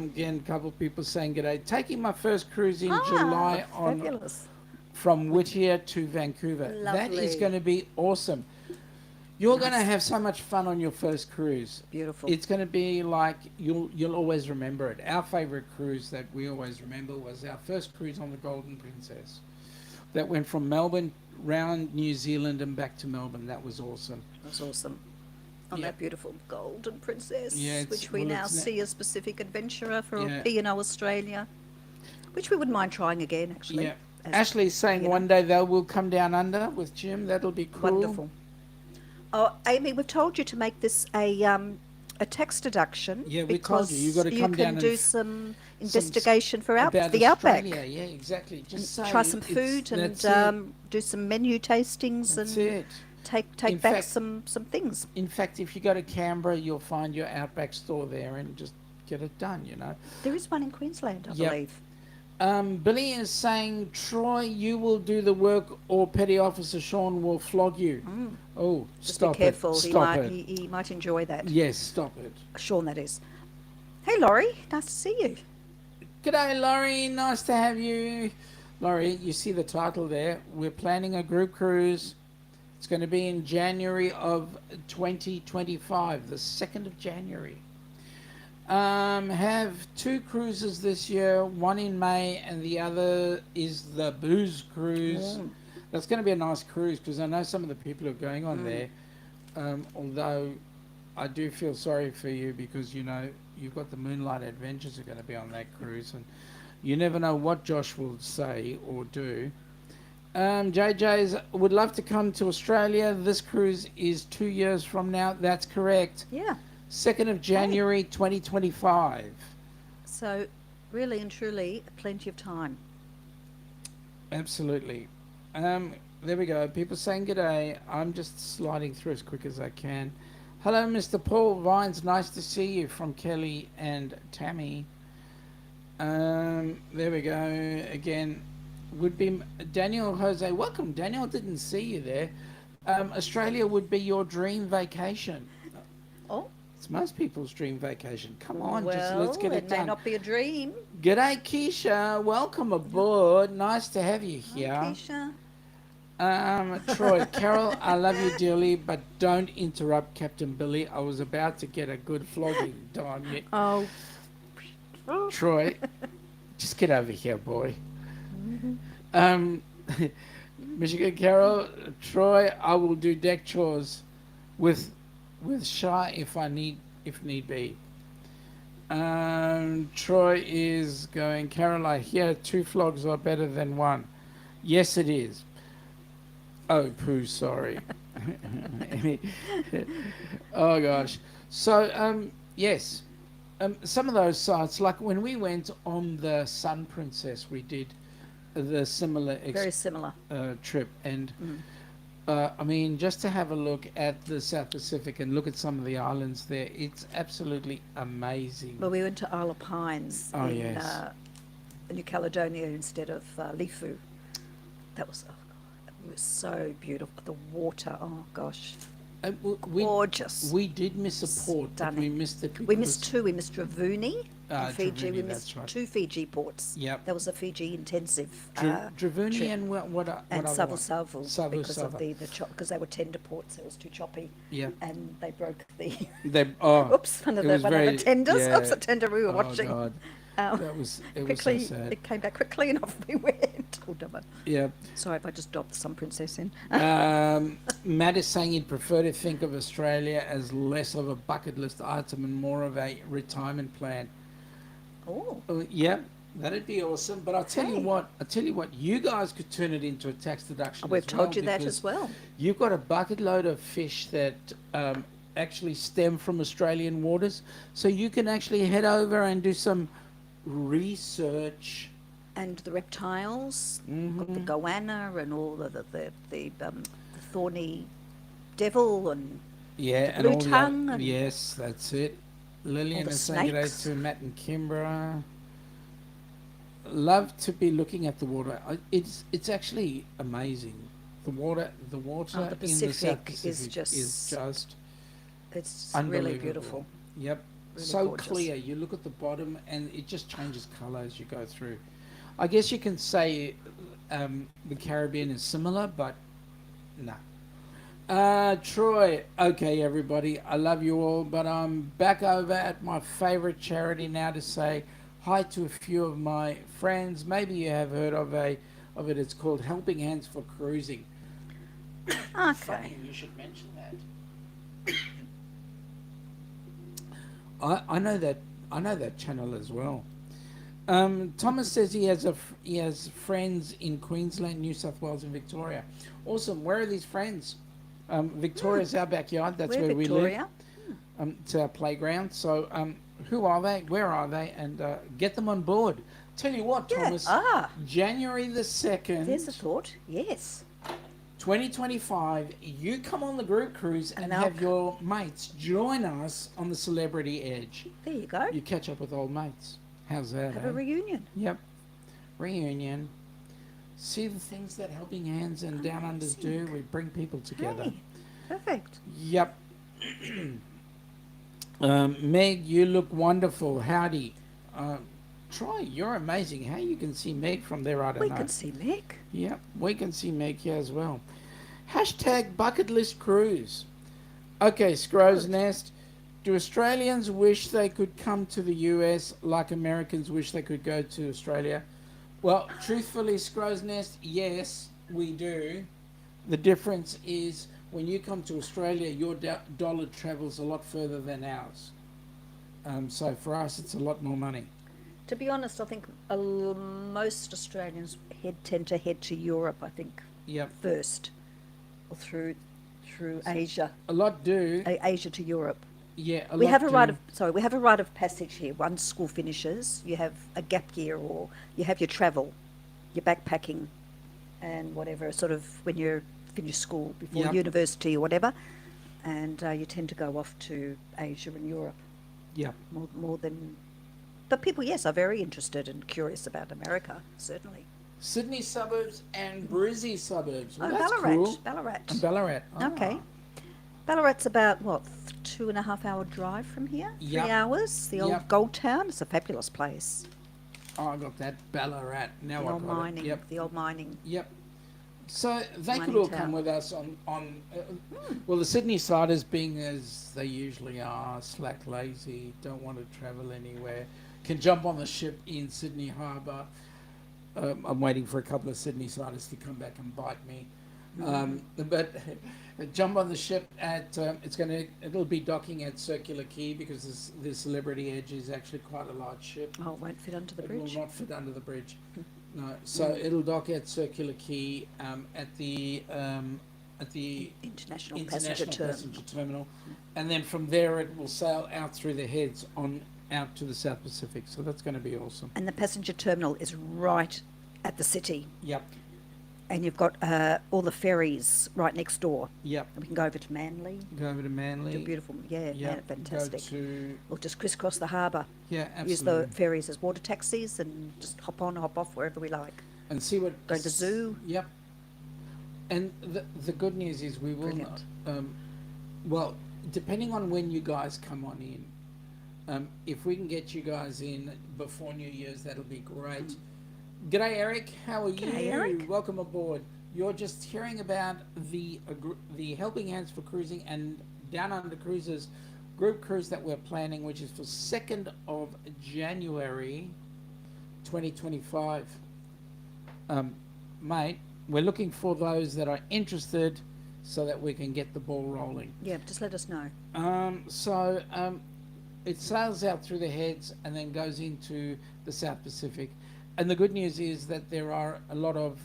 Speaker 1: Again, a couple of people saying g'day. Taking my first cruise in July
Speaker 2: fabulous.
Speaker 1: from Whittier to Vancouver. That is
Speaker 2: Lovely.
Speaker 1: going to be awesome. You're going to have so much fun on your first cruise.
Speaker 2: Beautiful.
Speaker 1: It's going to be like you'll always remember it. Our favourite cruise that we always remember was our first cruise on the Golden Princess. That went from Melbourne round New Zealand and back to Melbourne. That was awesome.
Speaker 2: That's awesome. On
Speaker 1: Yeah.
Speaker 2: that beautiful Golden Princess,
Speaker 1: Yeah,
Speaker 2: which we
Speaker 1: well,
Speaker 2: now
Speaker 1: it's
Speaker 2: see as Pacific Adventurer for
Speaker 1: Yeah.
Speaker 2: P&O Australia, which we wouldn't mind trying again, actually.
Speaker 1: Yeah.
Speaker 2: as-
Speaker 1: Ashley's saying
Speaker 2: you know.
Speaker 1: one day they will come down under with Jim. That'll be cool.
Speaker 2: Wonderful. Oh, Amy, we've told you to make this a tax deduction.
Speaker 1: Yeah, we told you. You've got to come
Speaker 2: you
Speaker 1: down
Speaker 2: can
Speaker 1: and
Speaker 2: do
Speaker 1: f-
Speaker 2: some investigation for
Speaker 1: About
Speaker 2: the Outback.
Speaker 1: Australia. Yeah, exactly. Just say
Speaker 2: Try some
Speaker 1: it's-
Speaker 2: food and
Speaker 1: that's it.
Speaker 2: do some menu tastings
Speaker 1: That's
Speaker 2: and
Speaker 1: it.
Speaker 2: take
Speaker 1: In
Speaker 2: back
Speaker 1: fact-
Speaker 2: some things.
Speaker 1: In fact, if you go to Canberra, you'll find your Outback store there and just get it done, you know.
Speaker 2: There is one in Queensland, I
Speaker 1: Yep.
Speaker 2: believe.
Speaker 1: Billy is saying, Troy, you will do the work or Petty Officer Sean will flog you. Oh,
Speaker 2: Just
Speaker 1: stop
Speaker 2: be careful.
Speaker 1: it.
Speaker 2: He
Speaker 1: Stop
Speaker 2: might
Speaker 1: it.
Speaker 2: he might enjoy that.
Speaker 1: Yes, stop it.
Speaker 2: Sean, that is. Hey, Laurie, nice to see you.
Speaker 1: G'day, Laurie. Nice to have you. Laurie, you see the title there. We're planning a group cruise. It's going to be in January of 2025, the 2nd of January. Have 2 cruises this year, one in May and the other is the booze cruise. That's going to be a nice cruise because I know some of the people who are going on there, although I do feel sorry for you because, you know, you've got the Moonlight Adventures are going to be on that cruise and you never know what Josh will say or do. JJ's would love to come to Australia. This cruise is 2 years from now. That's correct.
Speaker 2: Yeah.
Speaker 1: 2nd of January 2025.
Speaker 2: So, really and truly, plenty of time.
Speaker 1: Absolutely. There we go. People saying g'day. I'm just sliding through as quick as I can. Hello, Mr. Paul Vines. Nice to see you from Kelly and Tammy. There we go. Again, would be Daniel Jose. Welcome, Daniel. Didn't see you there. Australia would be your dream vacation.
Speaker 2: Oh,
Speaker 1: It's most people's dream vacation. Come on,
Speaker 2: well,
Speaker 1: just let's get it
Speaker 2: may
Speaker 1: done.
Speaker 2: not be a dream.
Speaker 1: G'day, Keisha. Welcome aboard. Nice to have you here.
Speaker 2: Keisha.
Speaker 1: Troy, Carol, I love you dearly, but don't interrupt Captain Billy. I was about to get a good flogging. Darn you.
Speaker 2: Oh.
Speaker 1: Troy, Just get over here, boy. Um, Michigan Carol, Troy, I will do deck chores with Shy if need be. Troy is going, Carol, I hear 2 flogs are better than 1. Yes, it is. Oh, poo, sorry. Oh, gosh. So, yes, some of those sites, like when we went on the Sun Princess, we did the similar
Speaker 2: Very similar.
Speaker 1: trip. And,
Speaker 2: Mm.
Speaker 1: I mean, just to have a look at the South Pacific and look at some of the islands there, it's absolutely amazing.
Speaker 2: Well, we went to Isle of Pines
Speaker 1: Oh,
Speaker 2: in
Speaker 1: yes.
Speaker 2: New Caledonia instead of Lifu. That was, oh, God, it was so beautiful. The water, oh gosh,
Speaker 1: We
Speaker 2: gorgeous.
Speaker 1: we did miss a port, but we
Speaker 2: Stunning.
Speaker 1: missed it
Speaker 2: We missed
Speaker 1: because
Speaker 2: 2. We missed Dravuni in Fiji.
Speaker 1: Dravuni,
Speaker 2: We
Speaker 1: that's
Speaker 2: missed
Speaker 1: right.
Speaker 2: 2 Fiji ports.
Speaker 1: Yep.
Speaker 2: That was a Fiji intensive
Speaker 1: Dravuni
Speaker 2: trip.
Speaker 1: and what
Speaker 2: And
Speaker 1: other
Speaker 2: Savu
Speaker 1: one?
Speaker 2: Savu
Speaker 1: Savu
Speaker 2: because of
Speaker 1: Savu.
Speaker 2: because they were tender ports. It was too choppy,
Speaker 1: Yeah.
Speaker 2: and they broke the
Speaker 1: They
Speaker 2: oops one of
Speaker 1: it
Speaker 2: the
Speaker 1: was very
Speaker 2: tenders.
Speaker 1: yeah.
Speaker 2: Oops, the tender we were
Speaker 1: Oh
Speaker 2: watching.
Speaker 1: God,
Speaker 2: Um,
Speaker 1: it was so
Speaker 2: quickly,
Speaker 1: sad.
Speaker 2: it came back quickly, and off we went. Oh, dumber.
Speaker 1: Yeah.
Speaker 2: Sorry if I just dropped some princess in.
Speaker 1: Matt is saying he'd prefer to think of Australia as less of a bucket list item and more of a retirement plan.
Speaker 2: Oh,
Speaker 1: Yeah, that'd be awesome. But I'll tell you
Speaker 2: Hey.
Speaker 1: what, you guys could turn it into a tax deduction.
Speaker 2: we've
Speaker 1: as
Speaker 2: told
Speaker 1: well,
Speaker 2: you that
Speaker 1: because
Speaker 2: as well.
Speaker 1: you've got a bucket load of fish that actually stem from Australian waters, so you can actually head over and do some research.
Speaker 2: And the reptiles, got the
Speaker 1: Hmm.
Speaker 2: goanna and all the thorny devil and
Speaker 1: Yeah, and
Speaker 2: blue
Speaker 1: all the
Speaker 2: tongue
Speaker 1: other,
Speaker 2: and
Speaker 1: yes, that's it. Lillian
Speaker 2: the
Speaker 1: is saying g'day
Speaker 2: snakes.
Speaker 1: to Matt and Kimbra. Love to be looking at the water. It's actually amazing. The water
Speaker 2: the
Speaker 1: in the South
Speaker 2: Pacific is
Speaker 1: Pacific
Speaker 2: just-
Speaker 1: is just
Speaker 2: It's really
Speaker 1: unbelievable.
Speaker 2: beautiful.
Speaker 1: Yep,
Speaker 2: Really
Speaker 1: so
Speaker 2: gorgeous.
Speaker 1: clear. You look at the bottom, and it just changes colour as you go through. I guess you can say the Caribbean is similar, but no. Troy. Okay, everybody. I love you all, but I'm back over at my favourite charity now to say hi to a few of my friends. Maybe you have heard of it. It's called Helping Hands for Cruising.
Speaker 2: Okay.
Speaker 1: Funny you should mention that. I know that channel as well. Thomas says he has friends in Queensland, New South Wales, and Victoria. Awesome. Where are these friends? Victoria's our backyard. That's
Speaker 2: We're
Speaker 1: where
Speaker 2: Victoria.
Speaker 1: we live. It's our playground. So, who are they? Where are they? And get them on board. Tell you what,
Speaker 2: Yeah.
Speaker 1: Thomas. January the 2nd,
Speaker 2: There's a thought. Yes.
Speaker 1: 2025. You come on the group cruise and
Speaker 2: And
Speaker 1: have
Speaker 2: I'll-
Speaker 1: your mates join us on the Celebrity Edge.
Speaker 2: There you go.
Speaker 1: You catch up with old mates. How's that?
Speaker 2: Have
Speaker 1: eh?
Speaker 2: a reunion.
Speaker 1: Yep. Reunion. See the things that Helping Hands and Down Unders do. We bring people together.
Speaker 2: Hey, perfect.
Speaker 1: Yep. Meg, you look wonderful. Howdy. Troy, you're amazing. How you can see Meg from there, I don't
Speaker 2: We
Speaker 1: know.
Speaker 2: can see Mick.
Speaker 1: Yep, we can see Meg here as well. Hashtag bucket list cruise. Okay, Scrow's
Speaker 2: Good.
Speaker 1: Nest. Do Australians wish they could come to the US like Americans wish they could go to Australia? Well, truthfully, Scrow's Nest, yes, we do. The difference is when you come to Australia, your dollar travels a lot further than ours. So for us, it's a lot more money.
Speaker 2: To be honest, I think most Australians tend to head to Europe. I think
Speaker 1: Yep.
Speaker 2: first, or through Asia,
Speaker 1: A lot do.
Speaker 2: Asia to Europe.
Speaker 1: Yeah, a
Speaker 2: We
Speaker 1: lot
Speaker 2: have a
Speaker 1: do.
Speaker 2: we have a rite of passage here. Once school finishes, you have a gap year, or you have your travel, your backpacking, and whatever. Sort of when you finish school before
Speaker 1: Yep.
Speaker 2: university or whatever, and you tend to go off to Asia and Europe
Speaker 1: Yeah.
Speaker 2: more than. But people, yes, are very interested and curious about America. Certainly.
Speaker 1: Sydney suburbs and Brizzy suburbs. Well,
Speaker 2: Oh,
Speaker 1: that's
Speaker 2: Ballarat.
Speaker 1: cool.
Speaker 2: Ballarat.
Speaker 1: And Ballarat.
Speaker 2: Okay.
Speaker 1: Ah.
Speaker 2: Ballarat's about what 2.5 hour drive from here.
Speaker 1: Yep.
Speaker 2: 3 hours. The old
Speaker 1: Yep.
Speaker 2: gold town. It's a fabulous place.
Speaker 1: Oh, I got that Ballarat. Now
Speaker 2: The
Speaker 1: I
Speaker 2: old
Speaker 1: got
Speaker 2: mining.
Speaker 1: it. Yep.
Speaker 2: The old mining.
Speaker 1: Yep. So they could
Speaker 2: Mining
Speaker 1: all
Speaker 2: town.
Speaker 1: come with us on well, the Sydney siders being as they usually are, slack, lazy, don't want to travel anywhere. can jump on the ship in Sydney Harbour. I'm waiting for a couple of Sydney siders to come back and bite me. But jump on the ship at it'll be docking at Circular Quay because the Celebrity Edge is actually quite a large ship.
Speaker 2: Oh, it won't fit under the
Speaker 1: It
Speaker 2: bridge.
Speaker 1: will not fit under the bridge. No, so it'll dock at Circular Quay at the
Speaker 2: International
Speaker 1: International
Speaker 2: Passenger
Speaker 1: Terminal, and then from there it will sail out through the heads on out to the South Pacific. So that's going to be awesome.
Speaker 2: And the passenger terminal is right at the city.
Speaker 1: Yep.
Speaker 2: And you've got all the ferries right next door.
Speaker 1: Yep.
Speaker 2: And we can go over to Manly.
Speaker 1: Go over to Manly.
Speaker 2: They're beautiful. Yeah,
Speaker 1: Yep.
Speaker 2: fantastic.
Speaker 1: Go to,
Speaker 2: We'll just crisscross the harbour.
Speaker 1: yeah, absolutely.
Speaker 2: Use the ferries as water taxis and just hop on, hop off wherever we like.
Speaker 1: And see what
Speaker 2: Go to the zoo.
Speaker 1: Yep. And the good news is we will
Speaker 2: Brilliant.
Speaker 1: not. Well, depending on when you guys come on in, if we can get you guys in before New Year's, that'll be great. G'day, Eric. How are
Speaker 2: G'day,
Speaker 1: you?
Speaker 2: Eric.
Speaker 1: Welcome aboard. You're just hearing about the Helping Hands for Cruising and Down Under Cruises group cruise that we're planning, which is for 2nd of January 2025. Mate, we're looking for those that are interested so that we can get the ball rolling.
Speaker 2: Yeah, just let us know.
Speaker 1: It sails out through the heads and then goes into the South Pacific. And the good news is that there are a lot of,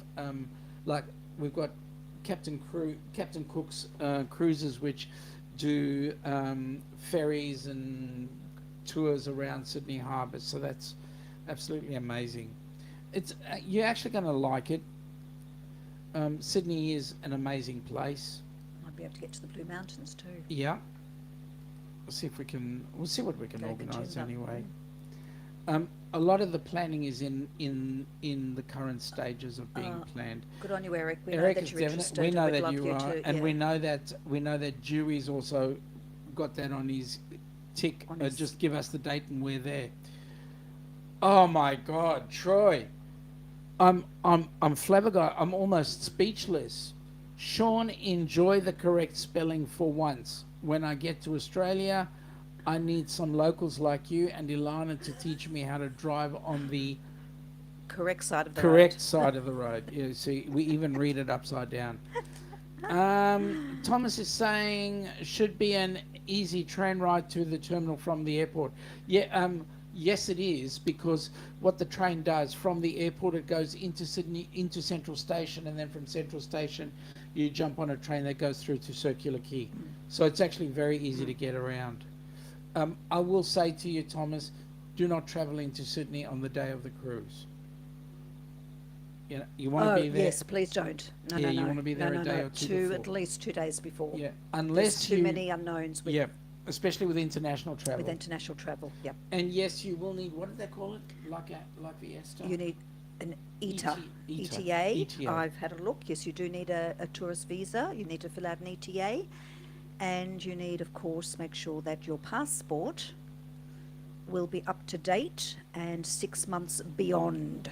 Speaker 1: like we've got Captain Cook's cruises, which do ferries and tours around Sydney Harbour. So that's absolutely amazing. You're actually going to like it. Sydney is an amazing place.
Speaker 2: Might be able to get to the Blue Mountains too.
Speaker 1: Yeah. We'll see what we can
Speaker 2: Go to
Speaker 1: organise
Speaker 2: Katoomba.
Speaker 1: anyway. A lot of the planning is in the current stages of being planned.
Speaker 2: Good on you, Eric. We
Speaker 1: Eric
Speaker 2: know
Speaker 1: is
Speaker 2: that you're
Speaker 1: definite.
Speaker 2: interested.
Speaker 1: We know
Speaker 2: We'd
Speaker 1: that
Speaker 2: love
Speaker 1: you are,
Speaker 2: to,
Speaker 1: and
Speaker 2: yeah.
Speaker 1: we know that Dewey's also got that on his tick.
Speaker 2: On his-
Speaker 1: Just give us the date and we're there. Oh my God, Troy! I'm flabbergasted. I'm almost speechless. Sean, enjoy the correct spelling for once. When I get to Australia, I need some locals like you and Ilana to teach me how to drive on the
Speaker 2: correct side of the
Speaker 1: correct side of the road. You see, we even read it upside down. Thomas is saying should be an easy train ride to the terminal from the airport. Yeah, yes it is, because what the train does from the airport, it goes into Sydney, into Central Station, and then from Central Station you jump on a train that goes through to Circular Quay. So it's actually very easy to get around. I will say to you, Thomas, do not travel into Sydney on the day of the cruise. You know, you want to be there.
Speaker 2: Yes, please don't. No,
Speaker 1: Yeah,
Speaker 2: no,
Speaker 1: you
Speaker 2: no.
Speaker 1: wanna be there
Speaker 2: no,
Speaker 1: a
Speaker 2: no,
Speaker 1: day
Speaker 2: no.
Speaker 1: or two
Speaker 2: At
Speaker 1: before.
Speaker 2: least 2 days before.
Speaker 1: Yeah,
Speaker 2: There's
Speaker 1: unless
Speaker 2: too
Speaker 1: you.
Speaker 2: many unknowns with,
Speaker 1: Yeah, especially with international travel.
Speaker 2: with international travel. Yep.
Speaker 1: And yes, you will need, what did they call it? Like Fiesta?
Speaker 2: You need an ETA.
Speaker 1: ETA.
Speaker 2: ETA. I've had a look. Yes, you do need a tourist visa. You need to fill out an ETA. And you need, of course, make sure that your passport will be up to date and 6 months beyond.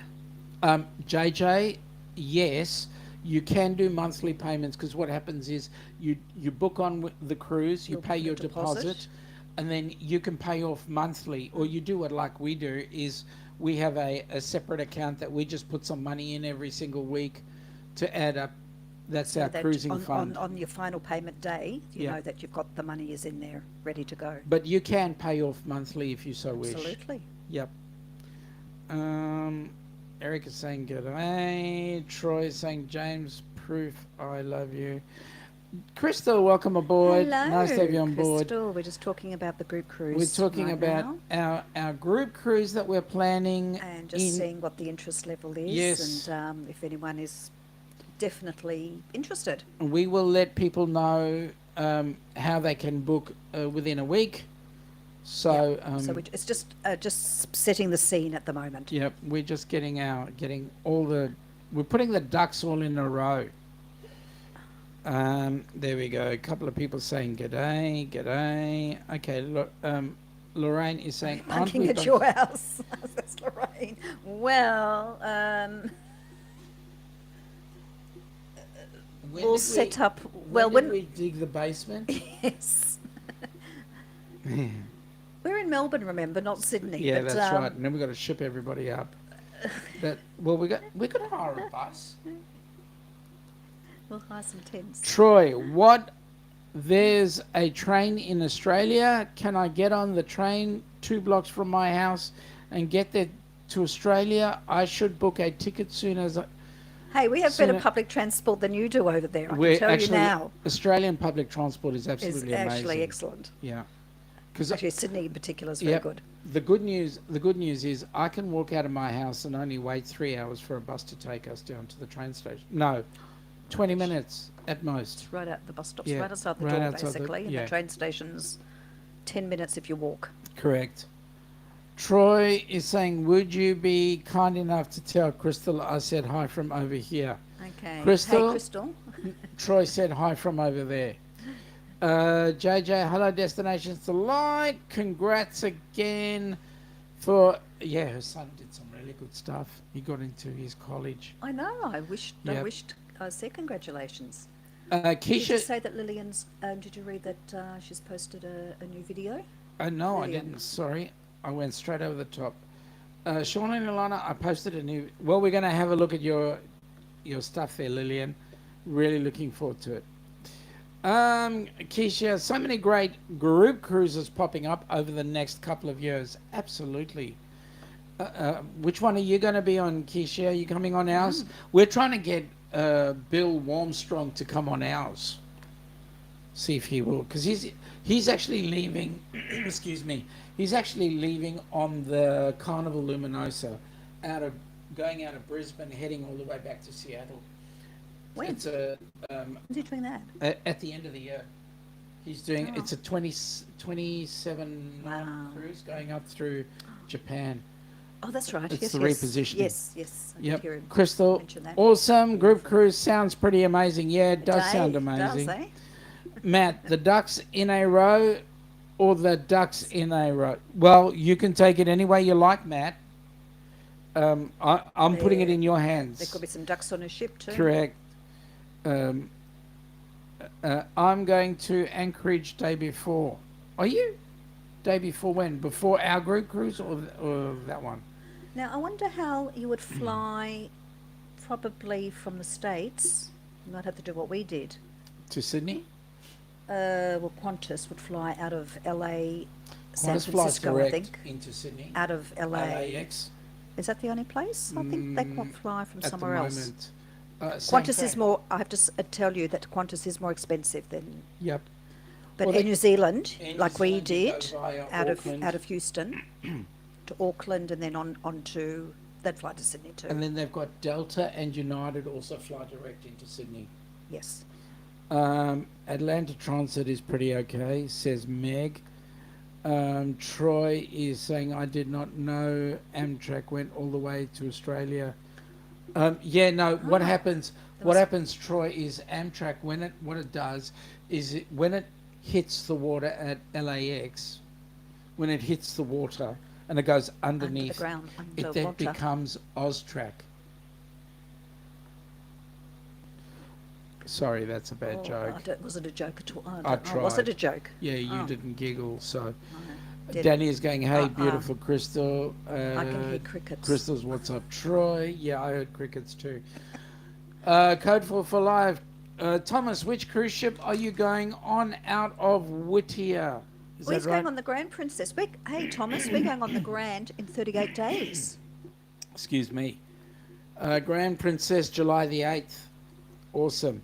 Speaker 1: JJ, yes, you can do monthly payments, because what happens is you book on the cruise, you
Speaker 2: You'll
Speaker 1: pay
Speaker 2: put a
Speaker 1: your
Speaker 2: deposit.
Speaker 1: deposit, and then you can pay off monthly, or you do it like we do, is we have a separate account that we just put some money in every single week to add up. That's
Speaker 2: So
Speaker 1: our
Speaker 2: that
Speaker 1: cruising
Speaker 2: on,
Speaker 1: fund.
Speaker 2: On your final payment day, you
Speaker 1: Yeah.
Speaker 2: know that you've got the money is in there, ready to go.
Speaker 1: But you can pay off monthly if you so wish.
Speaker 2: Absolutely.
Speaker 1: Yep. Eric is saying g'day. Troy is saying James, proof I love you. Crystal, welcome aboard.
Speaker 2: Hello,
Speaker 1: Nice to have you on board.
Speaker 2: Crystal. We're just talking about the group cruise.
Speaker 1: We're talking
Speaker 2: right
Speaker 1: about
Speaker 2: now,
Speaker 1: our group cruise that we're planning.
Speaker 2: and just seeing what the interest level is,
Speaker 1: Yes.
Speaker 2: and if anyone is definitely interested.
Speaker 1: We will let people know how they can book within a week. So,
Speaker 2: So it's just setting the scene at the moment.
Speaker 1: yep, we're just getting we're putting the ducks all in a row. There we go. A couple of people saying g'day, g'day. Okay, Lorraine is saying, aren't
Speaker 2: Looking
Speaker 1: we
Speaker 2: at your house. That's Lorraine. Well,
Speaker 1: when
Speaker 2: we'll
Speaker 1: did
Speaker 2: set
Speaker 1: we-
Speaker 2: up. Well,
Speaker 1: when did we dig the basement?
Speaker 2: yes. We're in Melbourne, remember, not Sydney.
Speaker 1: Yeah,
Speaker 2: but,
Speaker 1: that's right. And then we've got to ship everybody up. But well, we could hire a bus.
Speaker 2: We'll hire some tents.
Speaker 1: Troy, what? There's a train in Australia. Can I get on the train 2 blocks from my house and get there to Australia? I should book a ticket soon as I.
Speaker 2: Hey, we have better
Speaker 1: Sooner-
Speaker 2: public transport than you do over there. I
Speaker 1: We're
Speaker 2: can tell you now.
Speaker 1: Australian public transport is
Speaker 2: It's
Speaker 1: absolutely
Speaker 2: actually
Speaker 1: amazing.
Speaker 2: excellent.
Speaker 1: Yeah, because
Speaker 2: Actually, Sydney in particular is very good.
Speaker 1: the good news is I can walk out of my house and only wait 3 hours for a bus to take us down to the train station. No, 20 minutes at most.
Speaker 2: Right out the bus stop's
Speaker 1: Yeah,
Speaker 2: right outside the
Speaker 1: right
Speaker 2: door,
Speaker 1: outside the-
Speaker 2: basically, and
Speaker 1: yeah.
Speaker 2: the train station's 10 minutes if you walk.
Speaker 1: Correct. Troy is saying, would you be kind enough to tell Crystal I said hi from over here?
Speaker 2: Okay.
Speaker 1: Crystal?
Speaker 2: Hey, Crystal.
Speaker 1: Troy said hi from over there. JJ, hello Destinations Delight. Congrats again for, her son did some really good stuff. He got into his college.
Speaker 2: I know. I
Speaker 1: Yep.
Speaker 2: I said congratulations. Did you
Speaker 1: Keisha,
Speaker 2: say that Lillian's? Did you read that she's posted a new video?
Speaker 1: no, I
Speaker 2: Lillian.
Speaker 1: didn't. Sorry. I went straight over the top. Sean and Ilana, I posted a new. Well, we're going to have a look at your stuff there, Lillian. Really looking forward to it. Keisha, so many great group cruises popping up over the next couple of years. Absolutely. Which one are you going to be on, Keisha? Are you coming on ours? We're trying to get Bill Warmstrong to come on ours. See if he will, because he's actually leaving. Excuse me. He's actually leaving on the Carnival Luminosa, going out of Brisbane, heading all the way back to Seattle.
Speaker 2: When?
Speaker 1: It's a
Speaker 2: Is he doing that?
Speaker 1: at the end of the year. He's doing
Speaker 2: Oh.
Speaker 1: it's a 27 night
Speaker 2: Wow.
Speaker 1: cruise going up through Japan.
Speaker 2: Oh, that's right.
Speaker 1: It's
Speaker 2: yes,
Speaker 1: the
Speaker 2: yes.
Speaker 1: repositioning.
Speaker 2: Yes. I did
Speaker 1: Yep.
Speaker 2: hear him
Speaker 1: Crystal,
Speaker 2: mention that.
Speaker 1: awesome group cruise sounds pretty amazing. Yeah, it does sound
Speaker 2: Does,
Speaker 1: amazing.
Speaker 2: eh?
Speaker 1: Matt, the ducks in a row or the ducks in a row? Well, you can take it any way you like, Matt. I'm putting it in your hands.
Speaker 2: There could be some ducks on a ship too.
Speaker 1: Correct. I'm going to Anchorage day before. Are you? Day before when? Before our group cruise or that one?
Speaker 2: Now, I wonder how you would fly probably from the States. You might have to do what we did.
Speaker 1: To Sydney?
Speaker 2: Well, Qantas would fly out of LA, San
Speaker 1: Qantas flies
Speaker 2: Francisco, I
Speaker 1: direct
Speaker 2: think.
Speaker 1: into Sydney.
Speaker 2: Out of LA.
Speaker 1: LAX.
Speaker 2: Is that the only place? I think they can fly from
Speaker 1: At
Speaker 2: somewhere
Speaker 1: the
Speaker 2: else.
Speaker 1: moment.
Speaker 2: Qantas
Speaker 1: same
Speaker 2: is
Speaker 1: thing.
Speaker 2: more, I have to tell you that Qantas is more expensive than,
Speaker 1: Yep.
Speaker 2: but
Speaker 1: Well,
Speaker 2: in New Zealand,
Speaker 1: in New
Speaker 2: like we
Speaker 1: Zealand, you go
Speaker 2: did,
Speaker 1: via
Speaker 2: out
Speaker 1: Auckland.
Speaker 2: of Houston to Auckland and then on to, they'd fly to Sydney too.
Speaker 1: And then they've got Delta and United also fly direct into Sydney.
Speaker 2: Yes.
Speaker 1: Atlanta Transit is pretty okay, says Meg. Troy is saying, I did not know Amtrak went all the way to Australia. What happens, Troy, is Amtrak, what it does is when it hits the water at LAX, when it hits the water and it goes underneath,
Speaker 2: ground,
Speaker 1: it then becomes Austrac. Sorry, that's a bad joke.
Speaker 2: Was it a joke at all?
Speaker 1: I
Speaker 2: Was it
Speaker 1: tried.
Speaker 2: a joke?
Speaker 1: Yeah, you
Speaker 2: Oh.
Speaker 1: didn't giggle, so.
Speaker 2: No, didn't.
Speaker 1: Danny is going, hey, beautiful Crystal.
Speaker 2: I can hear crickets.
Speaker 1: Crystal's, what's up, Troy? Yeah, I heard crickets too. Code for life. Thomas, which cruise ship are you going on out of Whittier? Is
Speaker 2: Well, he's
Speaker 1: that right?
Speaker 2: going on the Grand Princess. Hey, Thomas, we're going on the Grand in 38 days.
Speaker 1: Excuse me. Grand Princess, July the 8th. Awesome.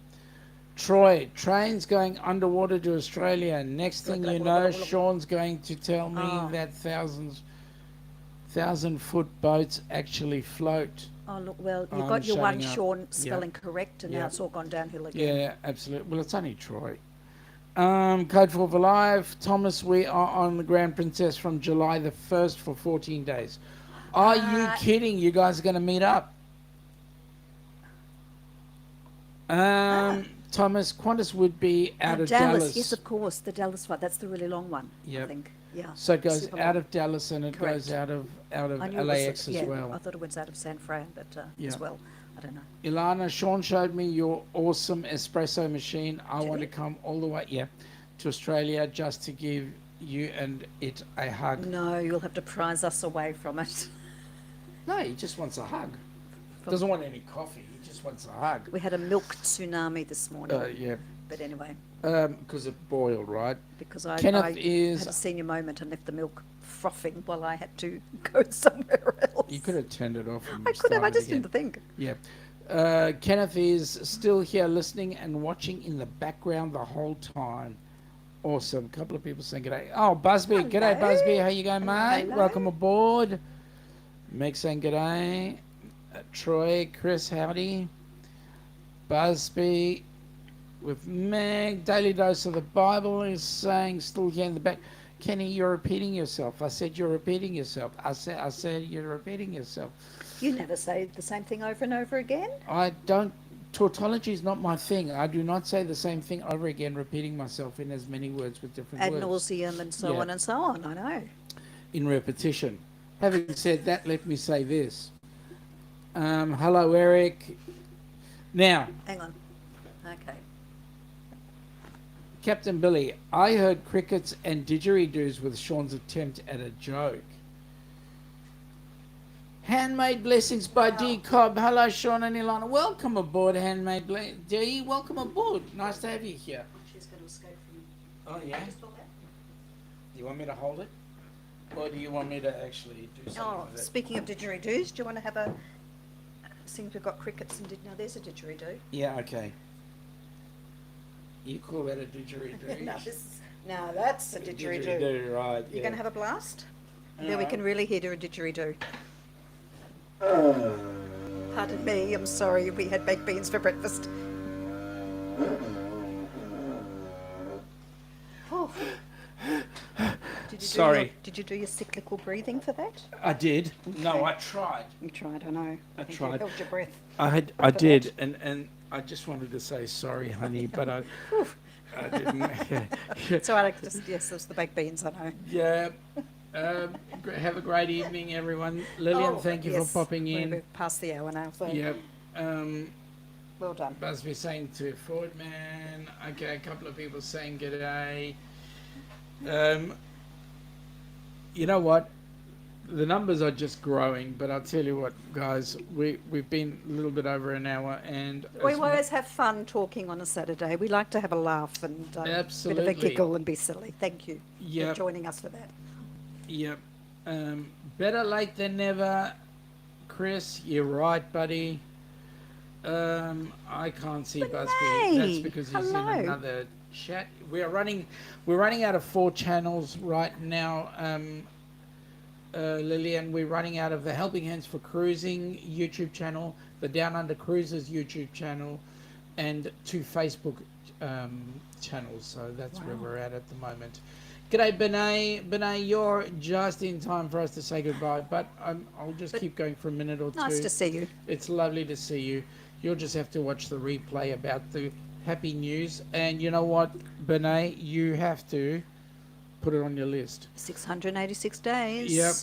Speaker 1: Troy, train's going underwater to Australia. Next thing you know, Sean's going to tell me that 1,000-foot boats actually float.
Speaker 2: Oh, look, well, you've
Speaker 1: I'm
Speaker 2: got your one
Speaker 1: shutting up.
Speaker 2: Sean
Speaker 1: Yep.
Speaker 2: spelling correct, and now
Speaker 1: Yep.
Speaker 2: it's all gone downhill again.
Speaker 1: Yeah, absolutely. Well, it's only Troy. Code for life. Thomas, we are on the Grand Princess from July the 1st for 14 days. Are you kidding? You guys are going to meet up? Thomas, Qantas would be out of Dallas.
Speaker 2: Yes, of course, the Dallas flight. That's the really long one, I
Speaker 1: Yep.
Speaker 2: think. Yeah.
Speaker 1: So it goes
Speaker 2: Super
Speaker 1: out
Speaker 2: long.
Speaker 1: of Dallas and it
Speaker 2: Correct.
Speaker 1: goes out of
Speaker 2: I knew it was-
Speaker 1: LAX as
Speaker 2: yeah,
Speaker 1: well.
Speaker 2: I thought it went out of San Fran, but
Speaker 1: Yeah.
Speaker 2: as well. I don't know.
Speaker 1: Ilana, Sean showed me your awesome espresso machine. I
Speaker 2: Did
Speaker 1: want
Speaker 2: he?
Speaker 1: to come all the way, to Australia just to give you and it a hug.
Speaker 2: No, you'll have to prize us away from it.
Speaker 1: No, he just wants a hug.
Speaker 2: From-
Speaker 1: Doesn't want any coffee. He just wants a hug.
Speaker 2: We had a milk tsunami this morning.
Speaker 1: Yeah.
Speaker 2: But anyway,
Speaker 1: Because it boiled, right?
Speaker 2: because I
Speaker 1: Kenneth
Speaker 2: had
Speaker 1: is.
Speaker 2: a senior moment and left the milk frothing while I had to go somewhere else.
Speaker 1: You could have turned it off. And
Speaker 2: I could have, I
Speaker 1: started
Speaker 2: just
Speaker 1: again.
Speaker 2: didn't think.
Speaker 1: Yeah. Kenneth is still here listening and watching in the background the whole time. Awesome. A couple of people saying g'day. Oh, Busby.
Speaker 2: Hello.
Speaker 1: G'day, Busby. How you going, mate?
Speaker 2: Hello.
Speaker 1: Welcome aboard. Meg saying g'day. Troy, Chris, howdy. Busby with Meg. Daily Dose of the Bible is saying, still here in the back. Kenny, you're repeating yourself. I said you're repeating yourself. I said you're repeating yourself.
Speaker 2: You never say the same thing over and over again.
Speaker 1: I don't. Tautology is not my thing. I do not say the same thing over again, repeating myself in as many words with different
Speaker 2: Ad
Speaker 1: words.
Speaker 2: nauseum and so
Speaker 1: Yeah.
Speaker 2: on and so on. I know.
Speaker 1: In repetition. Having said that, let me say this. Hello, Eric. Now,
Speaker 2: Hang on. Okay.
Speaker 1: Captain Billy, I heard crickets and didgeridoos with Sean's attempt at a joke. Handmade Blessings by D. Cobb. Hello, Sean and Ilana. Welcome aboard, Handmade Blessings. D, welcome aboard. Nice to have you here.
Speaker 2: She's going to escape from.
Speaker 1: Oh, yeah? You want me to hold it? Or do you want me to actually do something
Speaker 2: Oh,
Speaker 1: with it?
Speaker 2: speaking of didgeridoos, do you want to have a? Seems we've got crickets and now there's a didgeridoo.
Speaker 1: Yeah, okay. You call that a didgeridoo?
Speaker 2: Now that's a didgeridoo.
Speaker 1: Didgeridoo, right.
Speaker 2: You're going to have a blast? Then we
Speaker 1: Alright.
Speaker 2: can really hear a didgeridoo. Pardon me, I'm sorry, we had baked beans for breakfast. Oh. Did you
Speaker 1: Sorry.
Speaker 2: did you do your cyclical breathing for that?
Speaker 1: I did. No, I tried.
Speaker 2: You tried, I know.
Speaker 1: I
Speaker 2: think
Speaker 1: tried.
Speaker 2: You held your breath.
Speaker 1: I did, and I just wanted to say sorry, honey, but I didn't.
Speaker 2: So I just, yes, those the baked beans, I know.
Speaker 1: Yeah. Have a great evening, everyone. Lillian, thank you
Speaker 2: yes,
Speaker 1: for popping in.
Speaker 2: We're past the hour now, so
Speaker 1: Yep.
Speaker 2: well done.
Speaker 1: Busby saying to Ford Man. Okay, a couple of people saying g'day. You know what? The numbers are just growing, but I'll tell you what, guys, we've been a little bit over an hour, and
Speaker 2: We always have fun talking on a Saturday. We like to have a laugh and a bit of a
Speaker 1: Absolutely.
Speaker 2: giggle and be silly. Thank you
Speaker 1: Yep.
Speaker 2: for joining us for that.
Speaker 1: Yep. Better late than never, Chris. You're right, buddy. I can't see Busby.
Speaker 2: Renee,
Speaker 1: That's because he's
Speaker 2: hello.
Speaker 1: in another chat. We're running out of 4 channels right now. Lillian, we're running out of the Helping Hands for Cruising YouTube channel, the Down Under Cruisers YouTube channel, and 2 Facebook channels. So that's where
Speaker 2: Wow.
Speaker 1: we're at the moment. G'day, Benay. Benay, you're just in time for us to say goodbye, but I'll just keep going for a minute or two.
Speaker 2: Nice to see you.
Speaker 1: It's lovely to see you. You'll just have to watch the replay about the happy news. And you know what, Benay, you have to put it on your list.
Speaker 2: 686 days.
Speaker 1: Yep.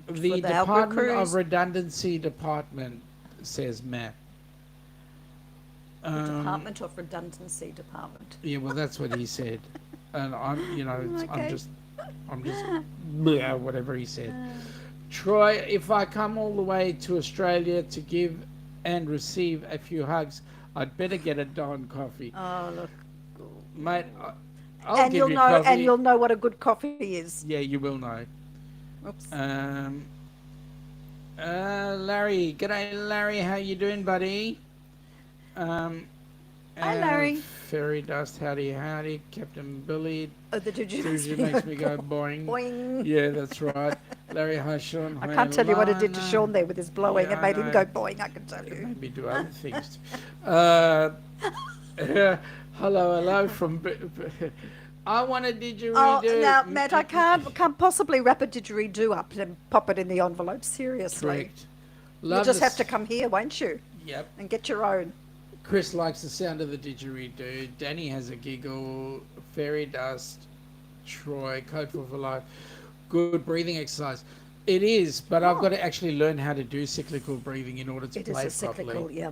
Speaker 1: The
Speaker 2: For the Alpha
Speaker 1: Department of
Speaker 2: Cruise.
Speaker 1: Redundancy Department, says Matt.
Speaker 2: The Department of Redundancy Department.
Speaker 1: Yeah, well, that's what he said. And I'm
Speaker 2: Okay.
Speaker 1: just, yeah, whatever he said. Troy, if I come all the way to Australia to give and receive a few hugs, I'd better get a Don coffee.
Speaker 2: Oh, look.
Speaker 1: Mate, I'll
Speaker 2: And
Speaker 1: give
Speaker 2: you'll
Speaker 1: you
Speaker 2: know
Speaker 1: coffee.
Speaker 2: and you'll know what a good coffee is.
Speaker 1: Yeah, you will know.
Speaker 2: Oops.
Speaker 1: Larry, g'day Larry, how you doing, buddy?
Speaker 2: Hi, Larry.
Speaker 1: Fairy Dust, howdy, Captain Billy.
Speaker 2: Oh, the didgeridoo.
Speaker 1: Didgeridoo makes me go boing.
Speaker 2: Boing.
Speaker 1: Yeah, that's right. Larry, hi Sean.
Speaker 2: I
Speaker 1: hi,
Speaker 2: can't tell you what it did to
Speaker 1: Alana.
Speaker 2: Sean there with his blowing.
Speaker 1: Yeah,
Speaker 2: It made
Speaker 1: I
Speaker 2: him
Speaker 1: know.
Speaker 2: go boing, I can tell
Speaker 1: It
Speaker 2: you.
Speaker 1: made me do other things. Hello from. I want a didgeridoo.
Speaker 2: Oh, now, Matt, I can't possibly wrap a didgeridoo up and pop it in the envelope. Seriously.
Speaker 1: Correct.
Speaker 2: You'll just have to come here, won't you?
Speaker 1: Yep.
Speaker 2: And get your own.
Speaker 1: Chris likes the sound of the didgeridoo. Danny has a giggle. Fairy Dust. Troy. Code for Life. Good breathing exercise. It is, but I've got to actually learn how to do cyclical breathing in order to
Speaker 2: It is
Speaker 1: play
Speaker 2: a cyclical,
Speaker 1: properly.
Speaker 2: yeah.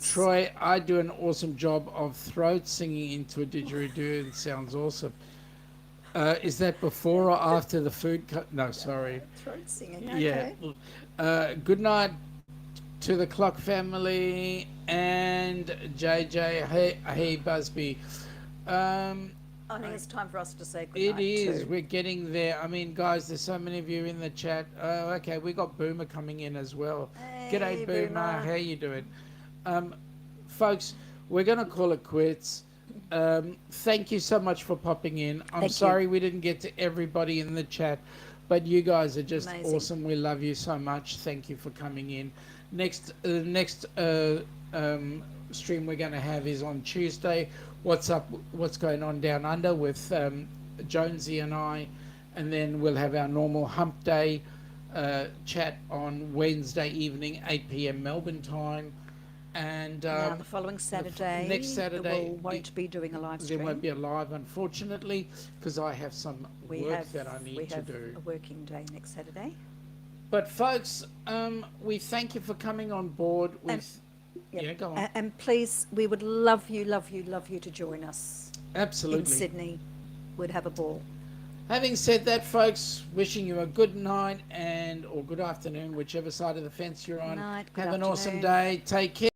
Speaker 1: Troy, I do an awesome job of throat singing into a didgeridoo. It sounds awesome. Is that before or after the food? No, sorry.
Speaker 2: Throat singing.
Speaker 1: Yeah.
Speaker 2: Okay.
Speaker 1: Good night to the Clock family and JJ. Hey, Busby. Um,
Speaker 2: I think it's time for us to say good
Speaker 1: it
Speaker 2: night
Speaker 1: is.
Speaker 2: too.
Speaker 1: We're getting there. I mean, guys, there's so many of you in the chat. Oh, okay. We got Boomer coming in as well.
Speaker 2: Hey,
Speaker 1: G'day, Boomer.
Speaker 2: Boomer.
Speaker 1: How you doing? Um, folks, we're going to call it quits. Thank you so much for popping in. I'm
Speaker 2: Thank you.
Speaker 1: sorry we didn't get to everybody in the chat, but you guys are just
Speaker 2: Amazing.
Speaker 1: awesome. We love you so much. Thank you for coming in. Next stream we're going to have is on Tuesday. What's up? What's going on down under with Jonesy and I, and then we'll have our normal Hump Day chat on Wednesday evening, 8 p.m. Melbourne time. And
Speaker 2: Now, the following Saturday,
Speaker 1: next Saturday,
Speaker 2: we won't be doing a live
Speaker 1: there
Speaker 2: stream.
Speaker 1: won't be a live, unfortunately, because I have some
Speaker 2: We
Speaker 1: work
Speaker 2: have,
Speaker 1: that I
Speaker 2: we
Speaker 1: need to
Speaker 2: have
Speaker 1: do.
Speaker 2: a working day next Saturday.
Speaker 1: But folks, we thank you for coming on board with.
Speaker 2: Yep.
Speaker 1: Yeah, go on.
Speaker 2: And please, we would love you, love you, love you to join us in
Speaker 1: Absolutely.
Speaker 2: Sydney. We'd have a ball.
Speaker 1: Having said that, folks, wishing you a good night or good afternoon, whichever side of the fence you're on.
Speaker 2: Night, good
Speaker 1: Have an awesome
Speaker 2: afternoon.
Speaker 1: day. Take care.